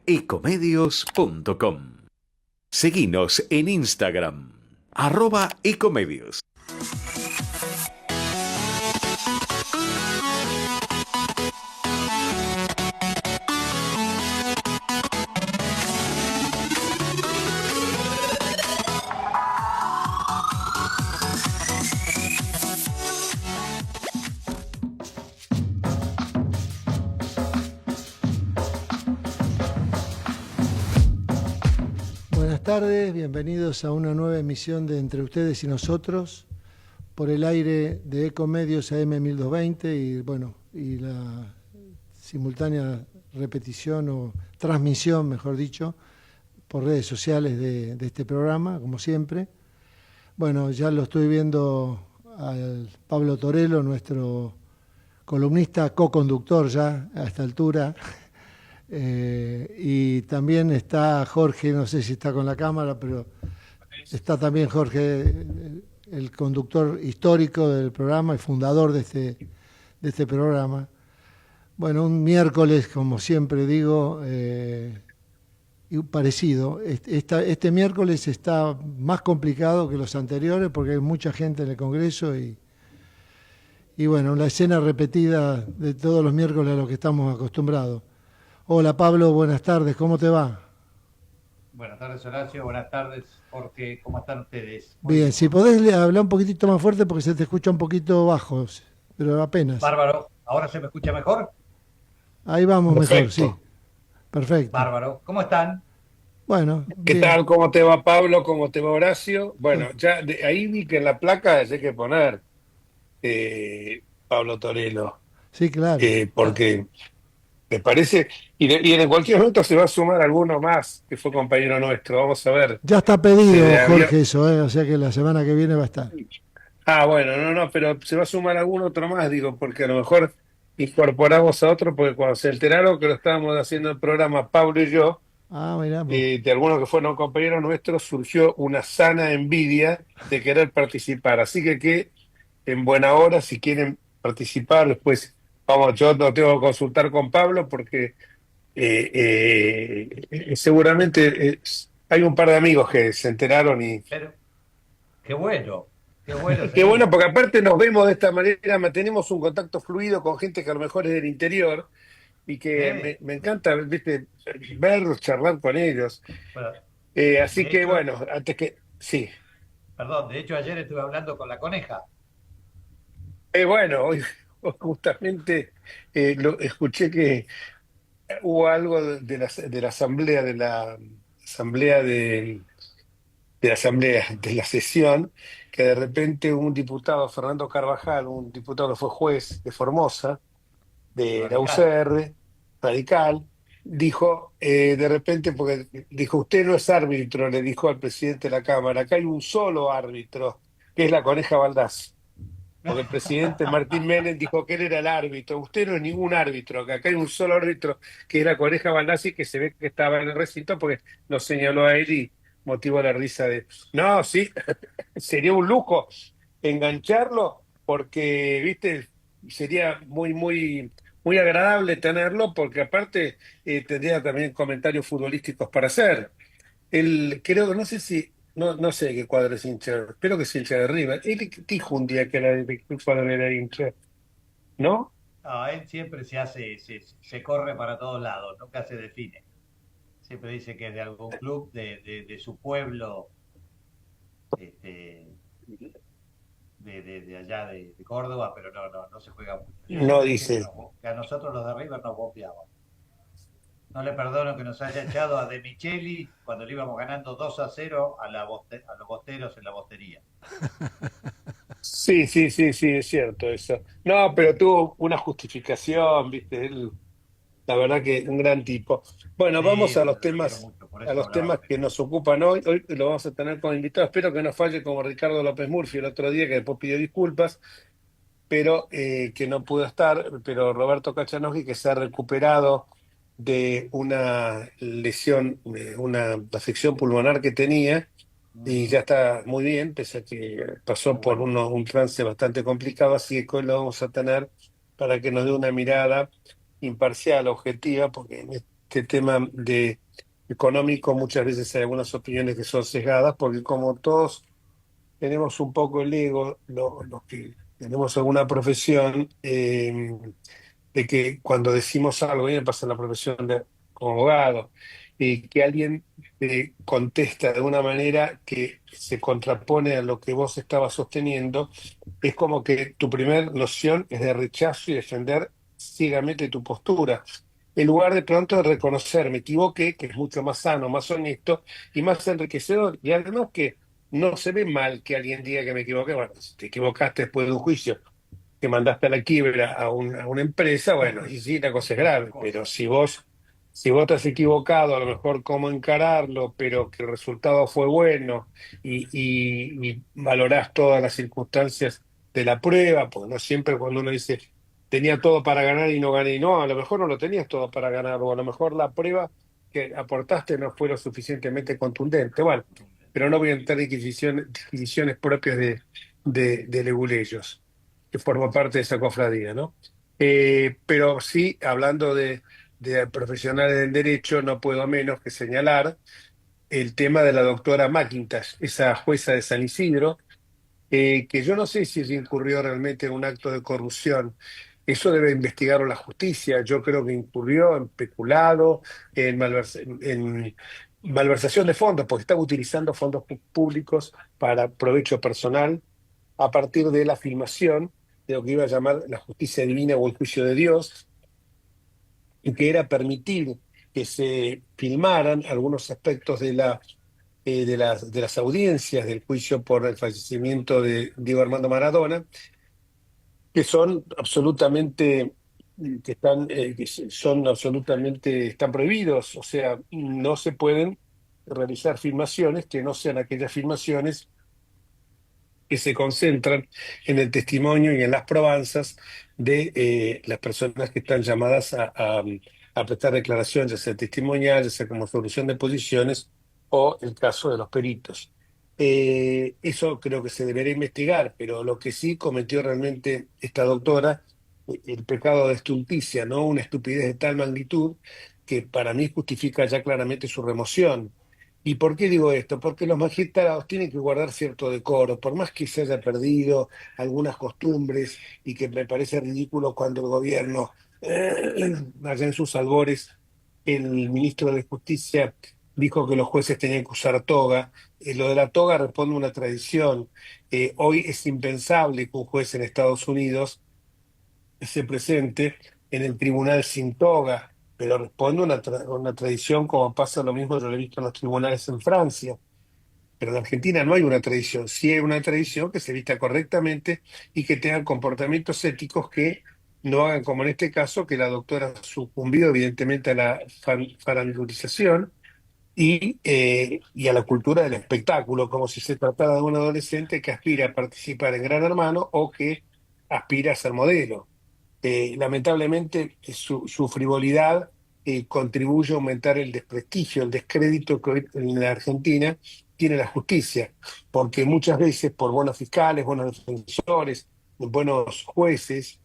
ecomedios.com. Seguinos en Instagram, @ecomedios. Buenas tardes, bienvenidos a una nueva emisión de Entre Ustedes y Nosotros por el aire de Ecomedios AM 1220 y la simultánea repetición o transmisión, mejor dicho, por redes sociales de este programa, como siempre. Bueno, ya lo estoy viendo al Pablo Torello, nuestro columnista, co-conductor ya a esta altura. Y también está Jorge, no sé si está con la cámara, pero está también Jorge, el conductor histórico del programa y fundador de este programa. Bueno, un miércoles, como siempre digo, y parecido. Este miércoles está más complicado que los anteriores porque hay mucha gente en el Congreso y bueno, la escena repetida de todos los miércoles a los que estamos acostumbrados. Hola Pablo, buenas tardes, ¿cómo te va? Buenas tardes Horacio, buenas tardes Jorge, ¿cómo están ustedes? Bien, si podés hablar un poquitito más fuerte porque se te escucha un poquito bajo, pero apenas. Bárbaro, ¿ahora se me escucha mejor? Ahí vamos mejor, sí. Perfecto. Perfecto. Bárbaro, ¿cómo están? Bueno, ¿Qué bien. tal? ¿Cómo te va Pablo? ¿Cómo te va Horacio? Bueno, ya ahí vi que en la placa hay que poner Pablo Torello, Sí, claro. porque me parece, y en cualquier momento se va a sumar alguno más que fue compañero nuestro. Vamos a ver. Ya está Se pedido, había- Jorge, eso, o sea que la semana que viene va a estar. Bueno, no, pero se va a sumar algún otro más, digo, porque a lo mejor incorporamos a otro, porque cuando se enteraron que lo estábamos haciendo el programa Pablo y yo, Ah, mirá vos. de algunos que fueron compañeros nuestros, surgió una sana envidia de querer participar. Así que en buena hora, si quieren participar, después vamos, yo no tengo que consultar con Pablo porque seguramente hay un par de amigos que se enteraron y Pero, qué bueno qué bueno, sería. porque aparte nos vemos de esta manera, mantenemos un contacto fluido con gente que a lo mejor es del interior y que ¿Eh? me encanta, ¿viste? Verlos, charlar con ellos. Bueno, Así de que hecho, bueno, antes que... Sí. perdón, de hecho ayer estuve hablando con la coneja. Bueno, hoy justamente escuché que hubo algo de la asamblea, de la sesión, que de repente un diputado, Fernando Carvajal, un diputado que fue juez de Formosa, de la Radical. UCR, radical, dijo de repente, porque dijo, usted no es árbitro, le dijo al presidente de la Cámara, acá hay un solo árbitro, que es la Coneja Baldás. Porque el presidente Martín Menem dijo que él era el árbitro. Usted no es ningún árbitro, que acá hay un solo árbitro, que era Coneja Baldassi, que se ve que estaba en el recinto porque lo señaló a él y motivó la risa de... No, sí, sería un lujo engancharlo porque, viste, sería muy agradable tenerlo porque aparte tendría también comentarios futbolísticos para hacer. Él, creo, no sé si, no sé de qué cuadro es hincha, espero que sea hincha de River. Él dijo un día que era de qué cuadro era hincha, ¿no? No, él siempre se corre para todos lados, nunca se define. Siempre dice que es de algún club de su pueblo, este, de allá de Córdoba, pero no se juega mucho. Yo No siempre dije dice. que a nosotros los de River nos bombeaban. No le perdono que nos haya echado a De Micheli cuando le íbamos ganando 2-0 a los bosteros en la bostería. Sí, es cierto eso. No, pero tuvo una justificación, viste, él, la verdad que un gran tipo. Bueno, vamos Sí, sí, lo quiero mucho, por a eso los hablaba temas con él. que nos ocupan hoy. Hoy lo vamos a tener como invitado. Espero que no falle como Ricardo López Murphy el otro día, que después pidió disculpas, pero que no pudo estar, pero Roberto Cachanowski, que se ha recuperado de una lesión, una afección pulmonar que tenía, y ya está muy bien, pese a que Qué pasó por bueno. un trance bastante complicado, así que hoy lo vamos a tener para que nos dé una mirada imparcial, objetiva, porque este tema de económico, muchas veces hay algunas opiniones que son sesgadas, porque como todos tenemos un poco el ego, los que tenemos alguna profesión, de que cuando decimos algo, a mí me pasa en la profesión de como abogado, que alguien te contesta de una manera que se contrapone a lo que vos estabas sosteniendo, es como que tu primer noción es de rechazo y defender ciegamente tu postura, en lugar de pronto de reconocer, me equivoqué, que es mucho más sano, más honesto y más enriquecedor, y además que no se ve mal que alguien diga que me equivoqué. Bueno, si te equivocaste después de un juicio, que mandaste a la quiebra a una empresa, bueno, y sí, la cosa es grave, pero si vos te has equivocado, a lo mejor cómo encararlo, pero que el resultado fue bueno y valorás todas las circunstancias de la prueba, porque no siempre cuando uno dice tenía todo para ganar y no gané, no, a lo mejor no lo tenías todo para ganar, o a lo mejor la prueba que aportaste no fue lo suficientemente contundente. Bueno, pero no voy a entrar en disquisiciones propias de leguleyos, que forma parte de esa cofradía, ¿no? Pero sí, hablando de profesionales del derecho, no puedo menos que señalar el tema de la doctora McIntosh, esa jueza de San Isidro, que yo no sé si ella incurrió realmente en un acto de corrupción. Eso debe investigarlo la justicia. Yo creo que incurrió en peculado, en malversación de fondos, porque estaba utilizando fondos públicos para provecho personal a partir de la filmación de lo que iba a llamar la justicia divina o el juicio de Dios, y que era permitir que se filmaran algunos aspectos de las audiencias del juicio por el fallecimiento de Diego Armando Maradona, que son absolutamente, son absolutamente, están prohibidos, o sea, no se pueden realizar filmaciones que no sean aquellas filmaciones que se concentran en el testimonio y en las probanzas de las personas que están llamadas a prestar declaración, ya sea testimonial, ya sea como solución de posiciones, o el caso de los peritos. Eso creo que se debería investigar, pero lo que sí cometió realmente esta doctora, el pecado de estulticia, ¿no? Una estupidez de tal magnitud que para mí justifica ya claramente su remoción. ¿Y por qué digo esto? Porque los magistrados tienen que guardar cierto decoro, por más que se haya perdido algunas costumbres y que me parece ridículo cuando el gobierno, allá en sus albores, el ministro de Justicia dijo que los jueces tenían que usar toga. Lo de la toga responde a una tradición. Hoy es impensable que un juez en Estados Unidos se presente en el tribunal sin toga, pero responde a una tradición, como pasa lo mismo, yo lo he visto en los tribunales en Francia, pero en Argentina no hay una tradición. Sí hay una tradición que se vista correctamente y que tenga comportamientos éticos que no hagan como en este caso, que la doctora sucumbió evidentemente a la farandulización y a la cultura del espectáculo, como si se tratara de un adolescente que aspira a participar en Gran Hermano o que aspira a ser modelo. Lamentablemente, su frivolidad contribuye a aumentar el desprestigio, el descrédito que hoy en la Argentina tiene la justicia, porque muchas veces por buenos fiscales, buenos defensores, buenos jueces,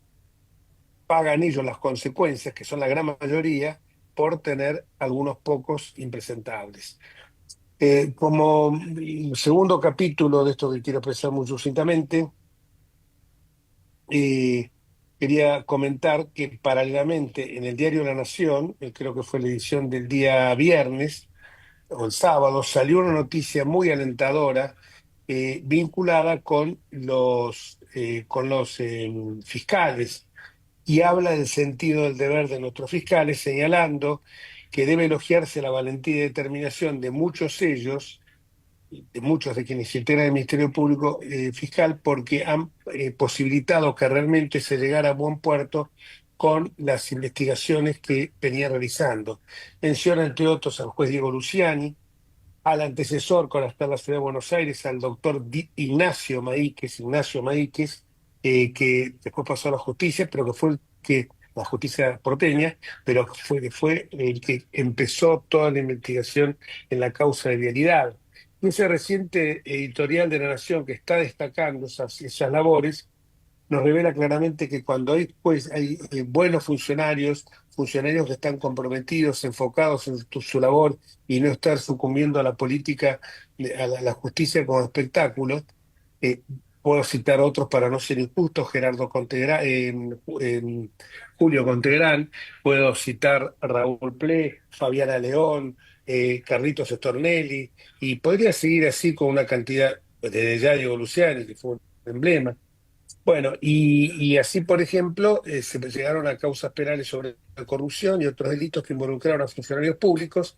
pagan ellos las consecuencias, que son la gran mayoría, por tener algunos pocos impresentables. Como segundo capítulo de esto que quiero expresar muy sucintamente, eh, quería comentar que paralelamente en el diario La Nación, creo que fue la edición del día viernes o el sábado, salió una noticia muy alentadora vinculada con los fiscales, y habla del sentido del deber de nuestros fiscales, señalando que debe elogiarse la valentía y determinación de muchos ellos, de muchos de quienes integran el Ministerio Público Fiscal, porque han posibilitado que realmente se llegara a buen puerto con las investigaciones que venía realizando. Menciona, entre otros, al juez Diego Luciani, al antecesor con hasta la Ciudad de Buenos Aires, al doctor Ignacio Maíquez, que después pasó a la justicia, pero que fue la justicia porteña, pero que fue el que empezó toda la investigación en la causa de vialidad. Y ese reciente editorial de La Nación que está destacando esas labores nos revela claramente que cuando hay buenos funcionarios, funcionarios que están comprometidos, enfocados en su labor y no estar sucumbiendo a la política, a la justicia como espectáculo. Eh, Puedo citar otros para no ser injusto, Gerardo Contegrán, Julio Contegrán, puedo citar a Raúl Ple, Fabiana León, Carlitos Stornelli, y podría seguir así con una cantidad, desde ya Diego Luciani, que fue un emblema. Bueno, y así, por ejemplo, se llegaron a causas penales sobre corrupción y otros delitos que involucraron a funcionarios públicos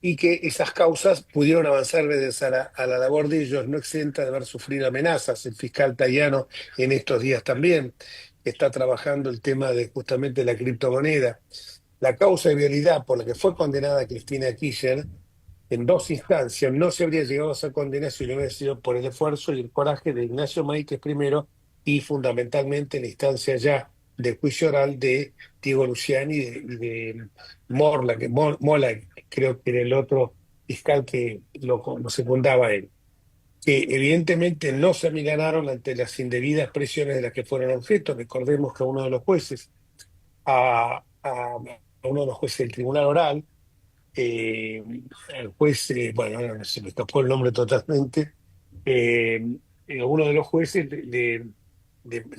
y que esas causas pudieron avanzar gracias a la labor de ellos, no exenta de haber sufrido amenazas. El fiscal Tayano en estos días también está trabajando el tema de justamente la criptomoneda. La causa de vialidad por la que fue condenada Cristina Kirchner en dos instancias no se habría llegado a esa condena si no hubiera sido por el esfuerzo y el coraje de Ignacio Maíquez primero y fundamentalmente la instancia ya del juicio oral de Diego Luciani y de Mola, creo que era el otro fiscal que lo secundaba a él, que evidentemente no se amilanaron ante las indebidas presiones de las que fueron objeto. Recordemos que a uno de los jueces del Tribunal Oral, eh, el juez, bueno, ahora se me escapó el nombre totalmente, eh, uno de los jueces le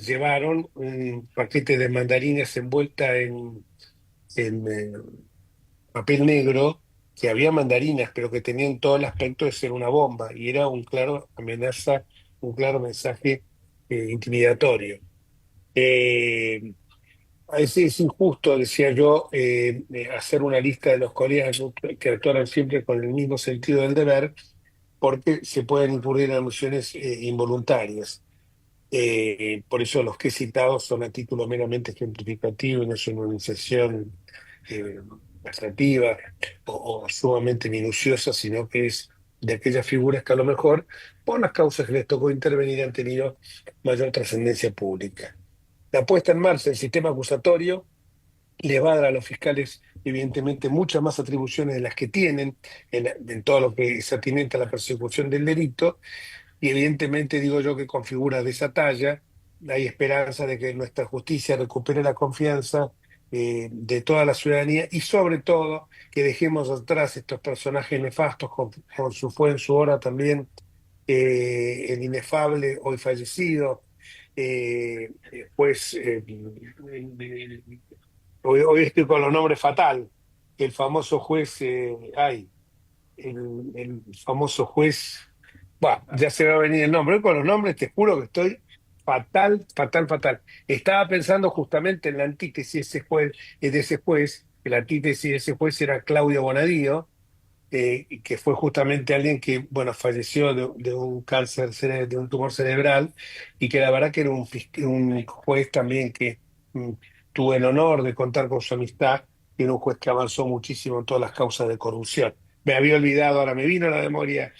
llevaron un paquete de mandarinas envuelta en papel negro, que había mandarinas, pero que tenían todo el aspecto de ser una bomba, y era un claro amenaza, un claro mensaje intimidatorio. Eh, a veces es injusto, decía yo, hacer una lista de los colegas que actuaron siempre con el mismo sentido del deber, porque se pueden incurrir en emociones involuntarias. Por eso los que he citado son a título meramente ejemplificativo y no son una iniciación eh, taxativa o sumamente minuciosa, sino que es de aquellas figuras que a lo mejor, por las causas que les tocó intervenir, han tenido mayor trascendencia pública. La puesta en marcha del sistema acusatorio les va a dar a los fiscales, evidentemente, muchas más atribuciones de las que tienen en todo lo que es atinente a la persecución del delito, y evidentemente digo yo que con figuras de esa talla hay esperanza de que nuestra justicia recupere la confianza de toda la ciudadanía y sobre todo que dejemos atrás estos personajes nefastos, con su fue en su hora también el inefable, hoy fallecido, pues hoy estoy con los nombres fatal, el famoso juez, el famoso juez, bueno, ya se va a venir el nombre. Hoy con los nombres te juro que estoy fatal, fatal, fatal. Estaba pensando justamente en la antítesis de ese juez, que la antítesis de ese juez era Claudio Bonadío, y que fue justamente alguien que, bueno, falleció de un cáncer, de un tumor cerebral, y que la verdad que era un juez también que mm, tuve el honor de contar con su amistad, y era un juez que avanzó muchísimo en todas las causas de corrupción. Me había olvidado, ahora me vino a la memoria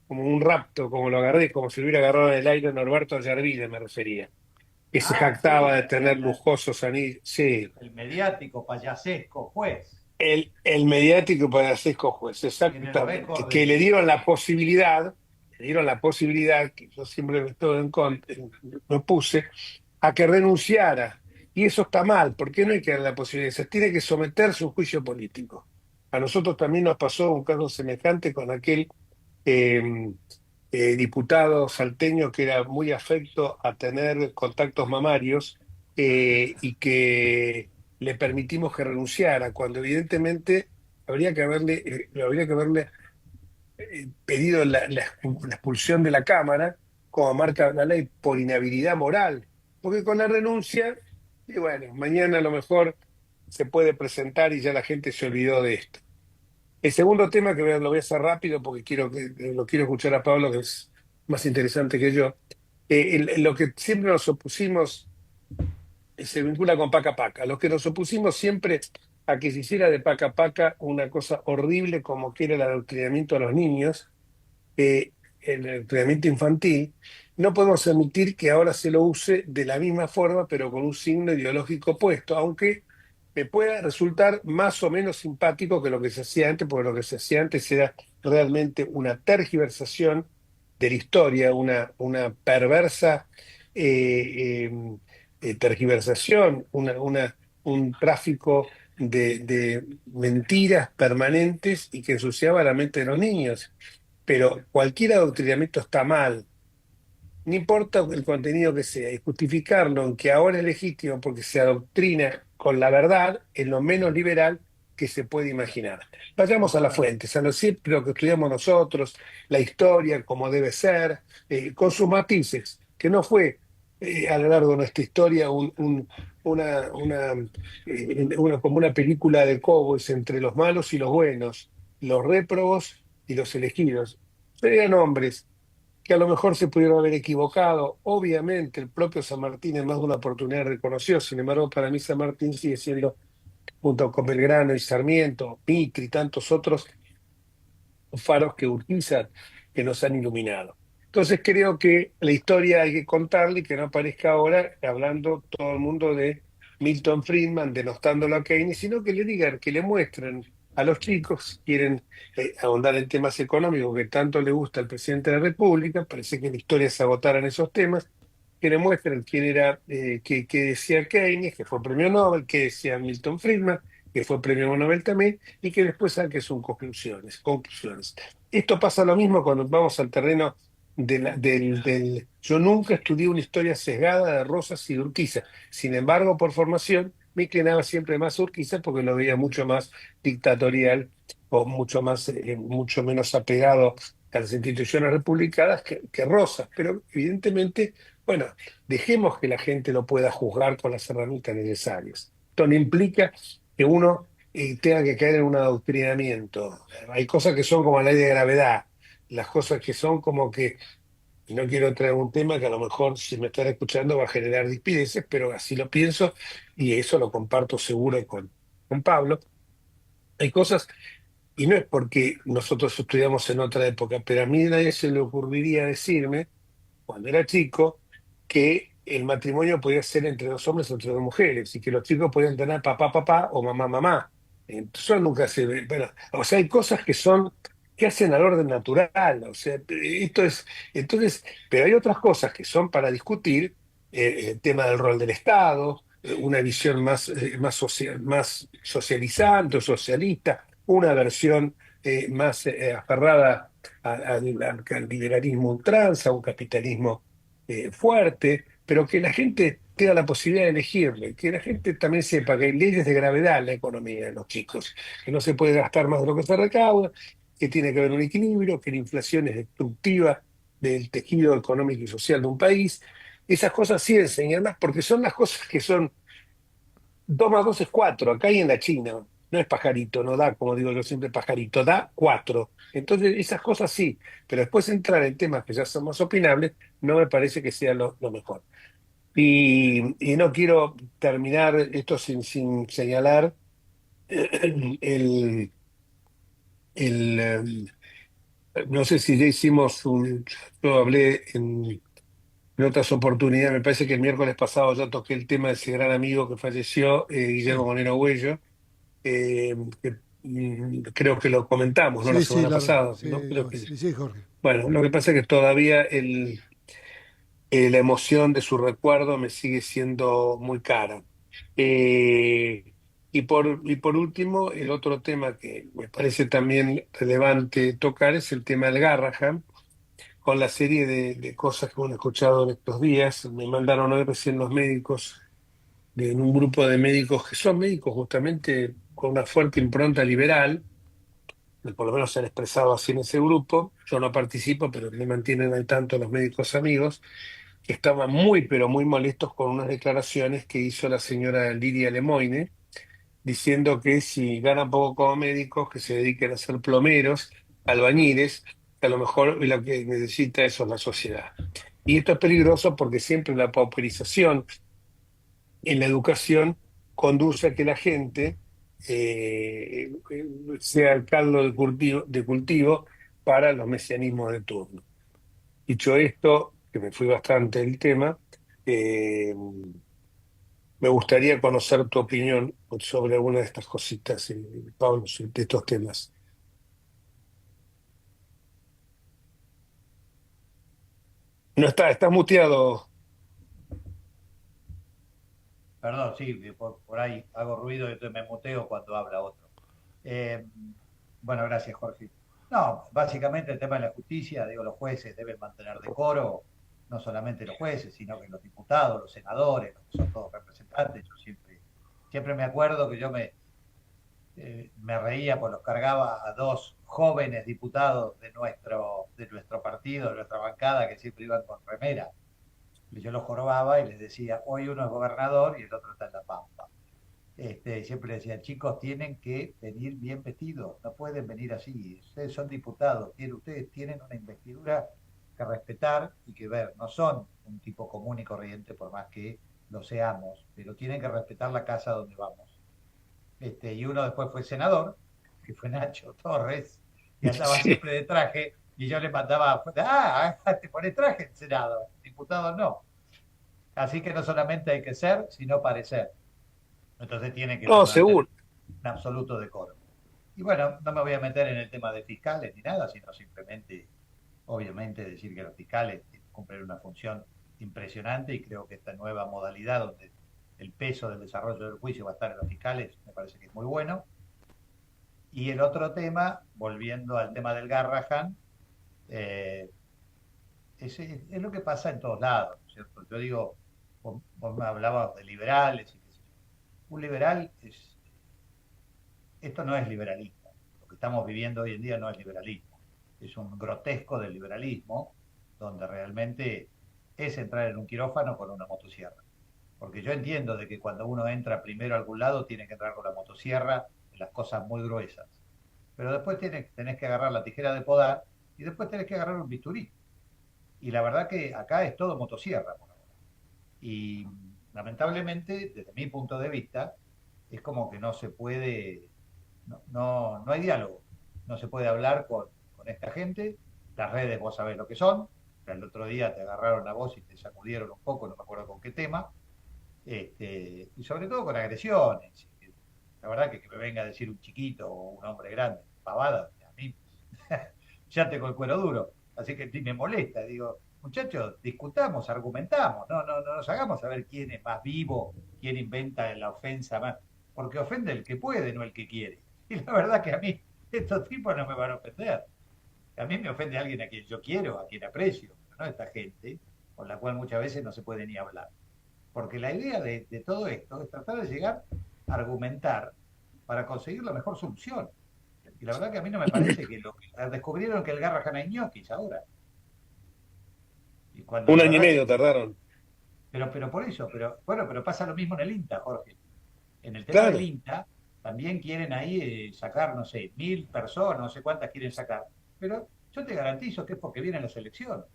como un rapto, como lo agarré, como si lo hubiera agarrado en el aire Norberto Yarvide, me refería, que se Ah, jactaba sí, de tener lujosos anillos. Sí, el mediático, payasesco juez. el mediático Padacesco juez, Tiene el exactamente, récord que de... le dieron la posibilidad, que yo siempre estuve en contra, me puse, a que renunciara. Y eso está mal, porque no hay que darle la posibilidad, se tiene que someterse a un juicio político. A nosotros también nos pasó un caso semejante con aquel eh, diputado salteño que era muy afecto a tener contactos mamarios, y que le permitimos que renunciara, cuando evidentemente habría que haberle pedido la expulsión de la Cámara, como marca la ley, por inhabilidad moral, porque con la renuncia, y bueno, mañana a lo mejor se puede presentar y ya la gente se olvidó de esto. El segundo tema, lo voy a hacer rápido porque lo quiero escuchar a Pablo, que es más interesante que yo. Lo que siempre nos opusimos se vincula con Paca Paca. Los que nos opusimos siempre a que se hiciera de Paca Paca una cosa horrible como que era el adoctrinamiento a los niños, el entrenamiento infantil, no podemos admitir que ahora se lo use de la misma forma, pero con un signo ideológico opuesto, aunque me pueda resultar más o menos simpático que lo que se hacía antes, porque lo que se hacía antes era realmente una tergiversación de la historia, una perversa tergiversación, un tráfico de mentiras permanentes y que ensuciaba la mente de los niños. Pero cualquier adoctrinamiento está mal, no importa el contenido que sea, y justificarlo en que ahora es legítimo porque se adoctrina con la verdad es lo menos liberal que se puede imaginar. Vayamos a las fuentes, a lo siempre lo que estudiamos nosotros, la historia como debe ser, con sus matices, que no fue a lo largo de nuestra historia como una película de cowboys entre los malos y los buenos, los réprobos y los elegidos. Serían hombres que a lo mejor se pudieron haber equivocado. Obviamente, el propio San Martín en más de una oportunidad reconoció. Sin embargo, para mí San Martín sigue siendo, junto con Belgrano y Sarmiento, Mitre y tantos otros, faros que Urquiza que nos han iluminado. Entonces creo que la historia hay que contarla y que no aparezca ahora hablando todo el mundo de Milton Friedman, denostándolo a Keynes, sino que le digan, que le muestren a los chicos, si quieren ahondar en temas económicos que tanto le gusta al presidente de la República, parece que en la historia se agotaran esos temas, que le muestren quién era, qué decía Keynes, que fue premio Nobel, qué decía Milton Friedman, que fue premio Nobel también, y que después saque sus conclusiones. Esto pasa lo mismo cuando vamos al terreno Yo nunca estudié una historia sesgada de Rosas y de Urquiza. Sin embargo, por formación, me inclinaba siempre más a Urquiza porque lo veía mucho más dictatorial o mucho menos apegado a las instituciones republicanas que Rosas. Pero evidentemente, bueno, dejemos que la gente lo pueda juzgar con las herramientas necesarias. Esto no implica que uno tenga que caer en un adoctrinamiento. Hay cosas que son como la ley de gravedad, las cosas que son como que, y no quiero traer un tema que a lo mejor si me están escuchando va a generar dispideces, pero así lo pienso y eso lo comparto seguro con Pablo. Hay cosas, y no es porque nosotros estudiamos en otra época, pero a mí nadie se le ocurriría decirme cuando era chico que el matrimonio podía ser entre dos hombres o entre dos mujeres y que los chicos podían tener papá, papá o mamá, mamá. Eso nunca se ve. Bueno, o sea, hay cosas que hacen al orden natural. O sea, esto es. Entonces, pero hay otras cosas que son para discutir, el tema del rol del Estado, una visión más socializante o socialista, una versión más aferrada al liberalismo ultranza, un capitalismo fuerte, pero que la gente tenga la posibilidad de elegirle, que la gente también sepa que hay leyes de gravedad en la economía de los chicos, que no se puede gastar más de lo que se recauda, que tiene que haber un equilibrio, que la inflación es destructiva del tejido económico y social de un país. Esas cosas sí enseñarlas porque son las cosas que son 2 más 2 es 4, acá y en la China. No es pajarito, no da, como digo yo siempre, pajarito, da 4. Entonces, esas cosas sí, pero después entrar en temas que ya son más opinables, no me parece que sea lo mejor. Y no quiero terminar esto sin señalar el, el, no sé si ya hicimos yo hablé en otras oportunidades, me parece que el miércoles pasado ya toqué el tema de ese gran amigo que falleció, Guillermo Sí, Moreno Huello, que creo que lo comentamos, ¿no? La sí, sí, semana pasada, sí, ¿no? Creo que, sí, sí, Jorge. bueno, lo que pasa es que todavía la emoción de su recuerdo me sigue siendo muy cara. Y por último, el otro tema que me parece también relevante tocar es el tema del Garrahan, con la serie de cosas que hemos escuchado en estos días. Me mandaron hoy recién los médicos, de un grupo de médicos que son médicos justamente con una fuerte impronta liberal, por lo menos se han expresado así en ese grupo. Yo no participo, pero me mantienen al tanto los médicos amigos, que estaban muy, pero muy molestos con unas declaraciones que hizo la señora Lidia Lemoine, diciendo que si ganan poco como médicos, que se dediquen a ser plomeros, albañiles, que a lo mejor lo que necesita eso es la sociedad. Y esto es peligroso porque siempre la pauperización en la educación conduce a que la gente sea el caldo de cultivo para los mesianismos de turno. Dicho esto, que me fui bastante del tema, eh, me gustaría conocer tu opinión sobre alguna de estas cositas, Pablo, de estos temas. No estás muteado. Perdón, sí, por ahí hago ruido y entonces me muteo cuando habla otro. Eh, bueno, gracias, Jorge. No, básicamente el tema de la justicia, digo, los jueces deben mantener decoro, no solamente los jueces, sino que los diputados, los senadores, los que son todos representantes. Yo siempre me acuerdo que me reía, pues los cargaba a dos jóvenes diputados de nuestro partido, de nuestra bancada, que siempre iban con remera. Y yo los jorobaba y les decía, hoy uno es gobernador y el otro está en La Pampa. Siempre le decía, chicos, tienen que venir bien vestidos, no pueden venir así. Ustedes son diputados, ustedes tienen una investidura que respetar y que ver. No son un tipo común y corriente, por más que lo seamos, pero tienen que respetar la casa donde vamos. Y uno después fue senador, que fue Nacho Torres, y andaba Sí. siempre de traje, y yo le mandaba, te pones traje en Senado, diputado no. Así que no solamente hay que ser, sino parecer. Entonces tiene que No, mantener seguro. un absoluto decoro. Y bueno, no me voy a meter en el tema de fiscales ni nada, sino simplemente, obviamente, decir que los fiscales cumplen una función impresionante y creo que esta nueva modalidad donde el peso del desarrollo del juicio va a estar en los fiscales, me parece que es muy bueno. Y el otro tema, volviendo al tema del Garrahan, eh, es lo que pasa en todos lados, ¿no es cierto? Yo digo, vos me hablabas de liberales y qué sé yo. Un liberal esto no es liberalismo. Lo que estamos viviendo hoy en día no es liberalismo. Es un grotesco del liberalismo donde realmente es entrar en un quirófano con una motosierra. Porque yo entiendo de que cuando uno entra primero a algún lado tiene que entrar con la motosierra en las cosas muy gruesas. Pero después tenés que agarrar la tijera de podar y después tenés que agarrar un bisturí. Y la verdad que acá es todo motosierra por ahora. Y lamentablemente, desde mi punto de vista, es como que no se puede, no hay diálogo, no se puede hablar con esta gente. Las redes, vos sabés lo que son. El otro día te agarraron a vos y te sacudieron un poco, no me acuerdo con qué tema, y sobre todo con agresiones. La verdad que me venga a decir un chiquito o un hombre grande, pavada, a mí ya tengo el cuero duro, así que me molesta. Digo, muchachos, discutamos, argumentamos, no nos hagamos a ver quién es más vivo, quién inventa la ofensa más, porque ofende el que puede, no el que quiere. Y la verdad que a mí estos tipos no me van a ofender. A mí me ofende alguien a quien yo quiero, a quien aprecio, pero no esta gente con la cual muchas veces no se puede ni hablar. Porque la idea de todo esto es tratar de llegar a argumentar para conseguir la mejor solución. Y la verdad que a mí no me parece que descubrieron que el Garrahan hay ñoquis ahora. Y cuando Un la año y verdad medio que, tardaron. pero por eso, pero bueno, pero pasa lo mismo en el INTA, Jorge. En el tema del Claro, INTA también quieren ahí sacar, no sé, 1.000 personas, no sé cuántas quieren sacar. Pero yo te garantizo que es porque vienen las elecciones.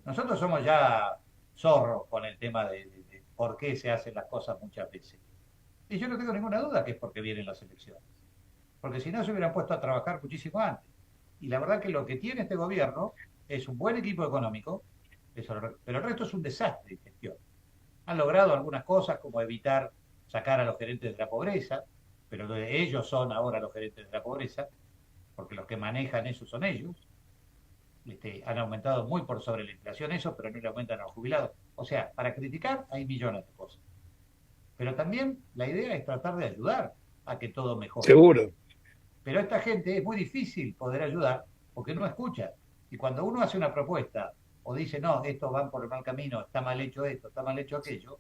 Nosotros somos ya zorros con el tema de por qué se hacen las cosas muchas veces. Y yo no tengo ninguna duda que es porque vienen las elecciones. Porque si no se hubieran puesto a trabajar muchísimo antes. Y la verdad que lo que tiene este gobierno es un buen equipo económico, pero el resto es un desastre de gestión. Han logrado algunas cosas como evitar sacar a los gerentes de la pobreza, pero ellos son ahora los gerentes de la pobreza, porque los que manejan eso son ellos. Han aumentado muy por sobre la inflación eso, pero no le aumentan a los jubilados. O sea, para criticar hay millones de cosas. Pero también la idea es tratar de ayudar a que todo mejore. seguro. Pero a esta gente es muy difícil poder ayudar porque no escucha. Y cuando uno hace una propuesta o dice, no, estos van por el mal camino, está mal hecho esto, está mal hecho aquello,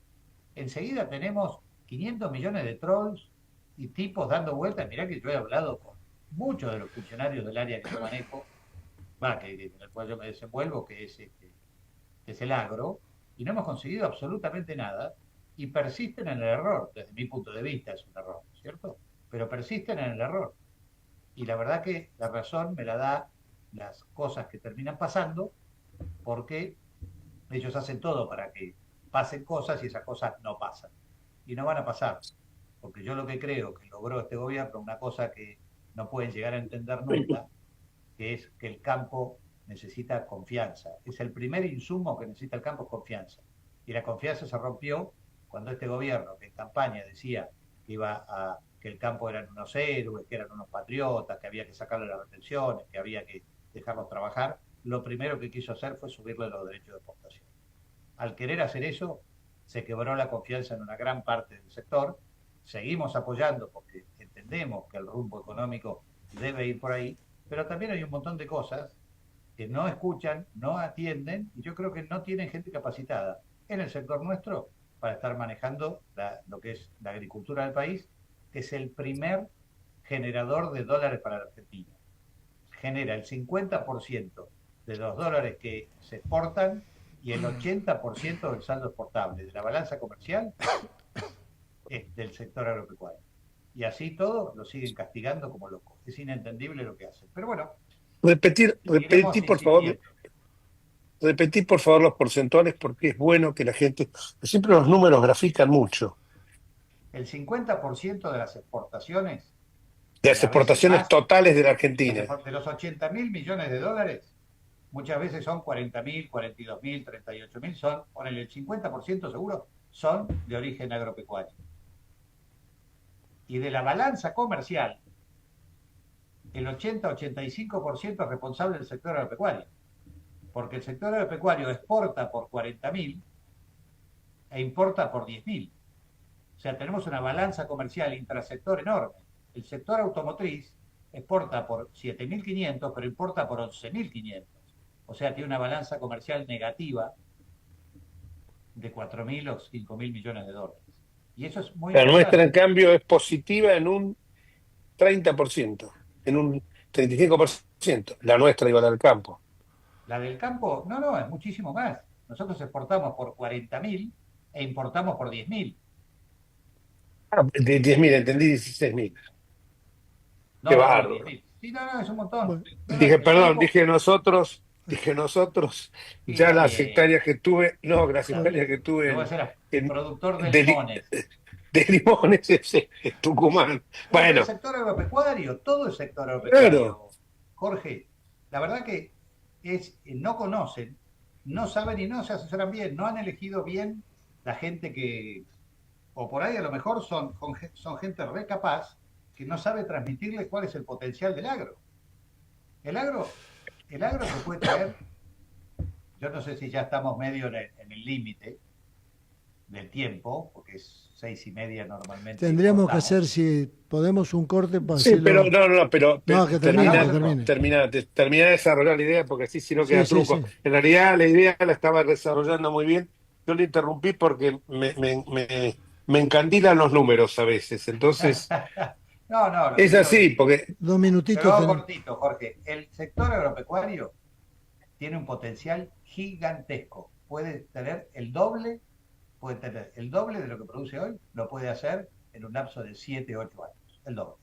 enseguida tenemos 500 millones de trolls y tipos dando vueltas. Mirá que yo he hablado con muchos de los funcionarios del área que yo manejo, en el cual yo me desenvuelvo, que es el agro, y no hemos conseguido absolutamente nada y persisten en el error. Desde mi punto de vista es un error, ¿cierto? Pero persisten en el error. Y la verdad que la razón me la da las cosas que terminan pasando, porque ellos hacen todo para que pasen cosas y esas cosas no pasan. Y no van a pasar, porque yo lo que creo que logró este gobierno, una cosa que no pueden llegar a entender nunca, que es que el campo necesita confianza. Es el primer insumo que necesita el campo, es confianza. Y la confianza se rompió cuando este gobierno, que en campaña decía que el campo eran unos héroes, que eran unos patriotas, que había que sacarle las retenciones, que había que dejarlos trabajar, lo primero que quiso hacer fue subirle los derechos de exportación. Al querer hacer eso, se quebró la confianza en una gran parte del sector. Seguimos apoyando porque entendemos que el rumbo económico debe ir por ahí, pero también hay un montón de cosas que no escuchan, no atienden y yo creo que no tienen gente capacitada en el sector nuestro para estar manejando lo que es la agricultura del país, que es el primer generador de dólares para la Argentina. Genera el 50% de los dólares que se exportan y el 80% del saldo exportable de la balanza comercial es del sector agropecuario. Y así todo lo siguen castigando como locos. Es inentendible lo que hacen. Pero bueno, Repetí, por favor, repetí por favor los porcentuales porque es bueno que la gente, siempre los números grafican mucho. el 50% de las exportaciones, De y las a veces exportaciones más, totales de la Argentina. de los 80.000 millones de dólares, muchas veces son 40.000, 42.000, 38.000, son, ponele el 50% seguro, son de origen agropecuario. Y de la balanza comercial, el 80-85% es responsable del sector agropecuario, porque el sector agropecuario exporta por 40.000 e importa por 10.000. O sea, tenemos una balanza comercial intrasector enorme. El sector automotriz exporta por 7.500, pero importa por 11.500. O sea, tiene una balanza comercial negativa de 4.000 o 5.000 millones de dólares. Y eso es muy La nuestra, en importante. cambio, es positiva en un 30%, en un 35%. La nuestra igual al campo. La del campo, no, no, es muchísimo más. Nosotros exportamos por 40.000 e importamos por 10.000. Ah, de 10.000, entendí 16.000. Qué No, no, no, bárbaro. 10.000. Sí, no, no, es un montón. Bueno, No, no, Dije, el perdón, campo, dije nosotros, sí, ya está las bien, hectáreas que tuve, no, las está bueno, hectáreas bien. que tuve Yo voy a ser en, productor de de, li- limones. de limones en Tucumán. Bueno, pero el Bueno, sector agropecuario, todo el sector claro. agropecuario, Jorge, la verdad que no conocen, no saben y no se asesoran bien, no han elegido bien la gente que, o por ahí a lo mejor son gente re capaz que no sabe transmitirle cuál es el potencial del agro. El agro, el agro te puede traer, yo no sé si ya estamos medio en el límite del tiempo, porque es 6:30 normalmente, tendríamos que cortamos. hacer, si podemos, un corte para Sí, pero decirlo. no, pero No, que termine, que Hagamos termina, el corte. termine. termina de desarrollar la idea porque así si no Sí, queda sí, truco. sí. En realidad la idea la estaba desarrollando muy bien. Yo le interrumpí porque me encandilan los números a veces. Entonces, No, no, lo que es quiero así, decir, porque Dos te lo minutitos hago tenemos. cortito, Jorge. El sector agropecuario tiene un potencial gigantesco. Puede tener el doble de lo que produce hoy, lo puede hacer en un lapso de 7, 8 años. El doble,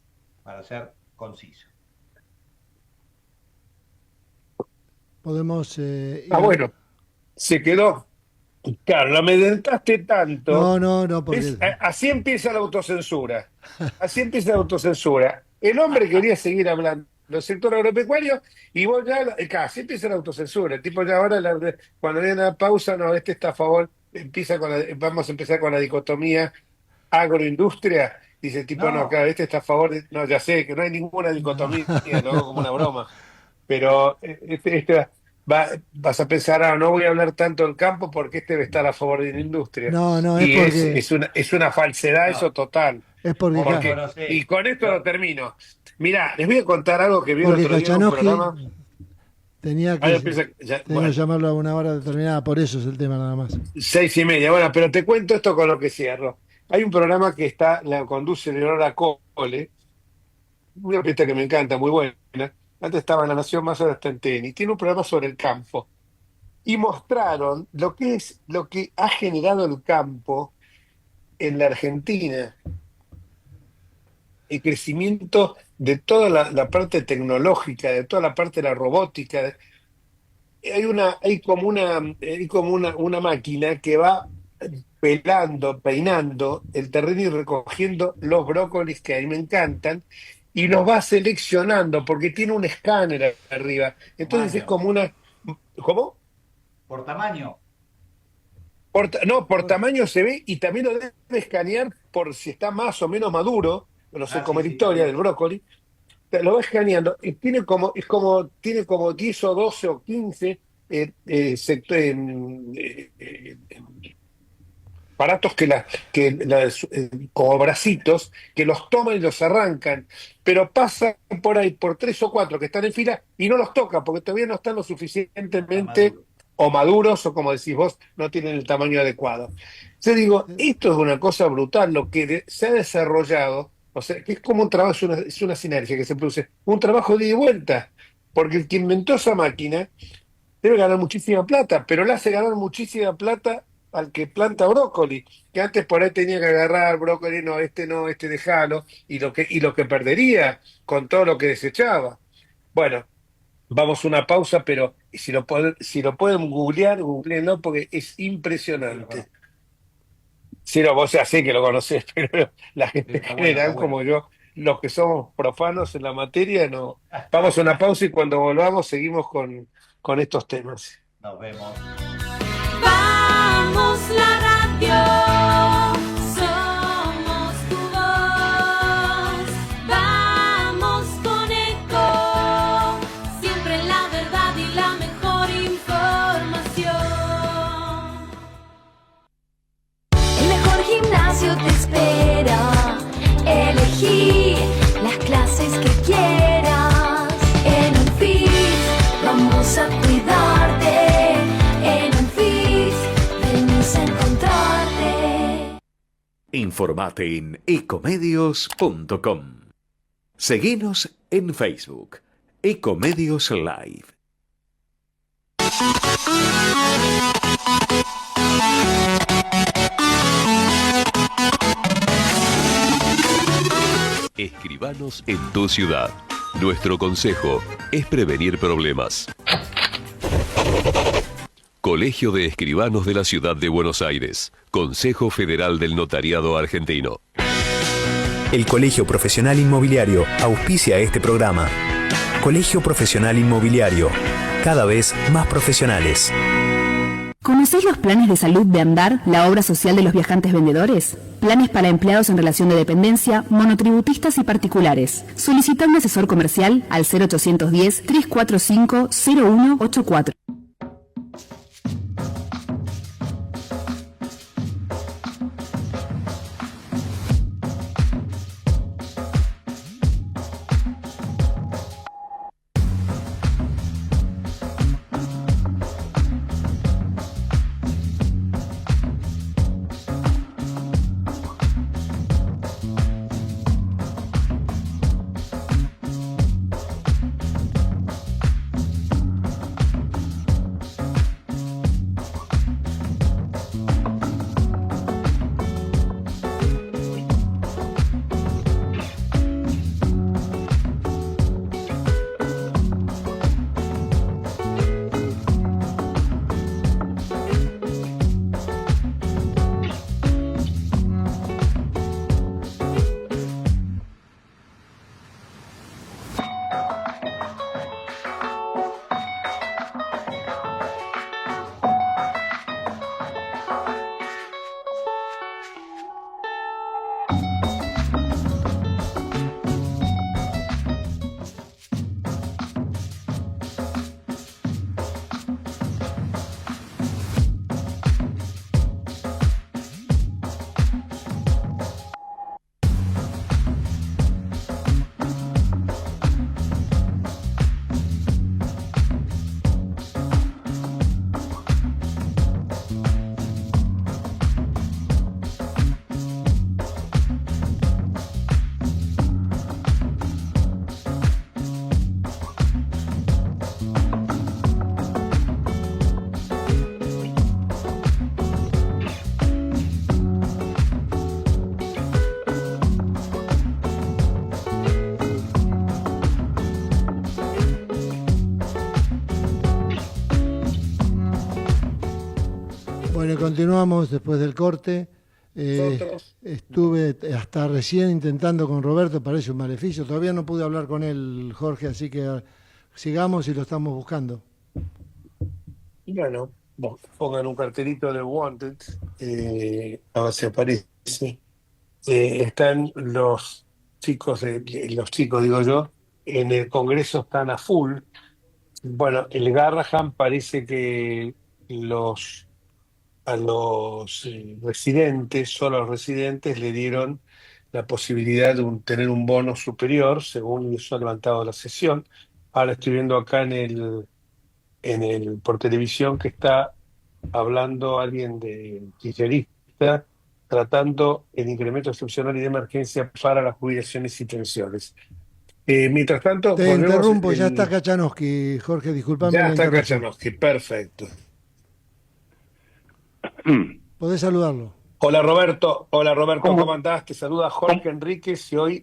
para ser conciso. Podemos ir. bueno, se quedó. Claro, lo amedrentaste tanto. No, no, no, porque. Así empieza la autocensura. Así empieza la autocensura. El hombre quería seguir hablando del sector agropecuario y vos ya, así empieza la autocensura. El tipo ya ahora, cuando viene la pausa, no, este está a favor, vamos a empezar con la dicotomía agroindustria. Dice el tipo, no, No, claro, este está a favor no, ya sé que no hay ninguna No, dicotomía, lo hago como una broma. Pero vas a pensar, no voy a hablar tanto del campo porque este debe estar a favor de la industria. no, no, es Y es, porque. es una, es una falsedad eso no, total. Es porque, vos me Ca- Y conocés. con esto lo Yo, termino. Mirá, les voy a contar algo que vi el porque otro día en un programa. Kachanowski tenía Ahí que, empieza, tenía que bueno, llamarlo a una hora determinada, por eso es el tema nada más. 6:30. Bueno, pero te cuento esto con lo que cierro. Hay un programa que la conduce Leonora Cole, una artista que me encanta, muy buena. Antes estaba en La Nación, más ahora está en tenis. Tiene un programa sobre el campo. Y mostraron lo que ha generado el campo en la Argentina, el crecimiento de toda la parte tecnológica, de toda la parte de la robótica. Hay como una máquina que va pelando, peinando el terreno y recogiendo los brócolis que a mí me encantan y los va seleccionando porque tiene un escáner arriba. Entonces es tamaño, como una. ¿Cómo? por tamaño. No, por tamaño se ve y también lo debe escanear por si está más o menos maduro, no sé Ah, cómo sí, es la sí, historia del también. brócoli, lo va escaneando y tiene como 10 o 12 o 15 aparatos como bracitos, que los toman y los arrancan, pero pasan por ahí por tres o cuatro que están en fila y no los toca porque todavía no están lo Está suficientemente maduro. o maduros o como decís vos, no tienen el tamaño adecuado. Yo digo, esto es una cosa brutal, lo que se ha desarrollado, o sea, que es como un trabajo, es una sinergia que se produce, un trabajo de ida y vuelta, porque el que inventó esa máquina debe ganar muchísima plata, pero le hace ganar muchísima plata al que planta brócoli, que antes por ahí tenía que agarrar brócoli, no, este déjalo, y lo que perdería con todo lo que desechaba. Bueno, vamos a una pausa, pero si lo pueden googlear, googleenlo porque es Sí, lo impresionante. conozco. Si no, vos ya sé que lo conocés, pero la Sí, gente en está bueno, está general bueno. como yo, los que somos profanos en la materia, no. Vamos a una pausa y cuando volvamos seguimos con estos temas. Nos vemos. Vamos la radio, somos tu voz. Vamos con eco, siempre la verdad y la mejor información. El mejor gimnasio te espera. Elegí las clases que quieras. En un fit vamos a cuidarte. En un fit venimos a encontrarte. Informate en ecomedios.com. Seguinos en Facebook, Ecomedios Live. Escribanos en tu ciudad. Nuestro consejo es prevenir problemas. Colegio de Escribanos de la Ciudad de Buenos Aires. Consejo Federal del Notariado Argentino. El Colegio Profesional Inmobiliario auspicia este programa. Colegio Profesional Inmobiliario, cada vez más profesionales. ¿Conocéis los planes de salud de Andar, la obra social de los viajantes vendedores? Planes para empleados en relación de dependencia, monotributistas y particulares. Solicita un asesor comercial al 0810-345-0184. Bueno, continuamos después del corte. Nosotros, Estuve hasta recién intentando con Roberto, parece un maleficio. Todavía no pude hablar con él, Jorge, así que sigamos y lo estamos buscando. bueno, pongan un cartelito de Wanted, a ver si aparece. Están los chicos, digo yo, en el Congreso están a full. Bueno, el Garrahan parece que los a los residentes, solo a los residentes le dieron la posibilidad de tener un bono superior, según eso ha levantado la sesión. Ahora estoy viendo acá por televisión que está hablando alguien de kirchnerista tratando el incremento excepcional y de emergencia para las jubilaciones y pensiones. Mientras tanto, Te volvemos interrumpo, ya está Kachanowski, Jorge, disculpame ya la está interrupción. Kachanowski, perfecto. Podés saludarlo. Hola Roberto, ¿Cómo? ¿cómo andás? Te saluda Jorge Enríquez lo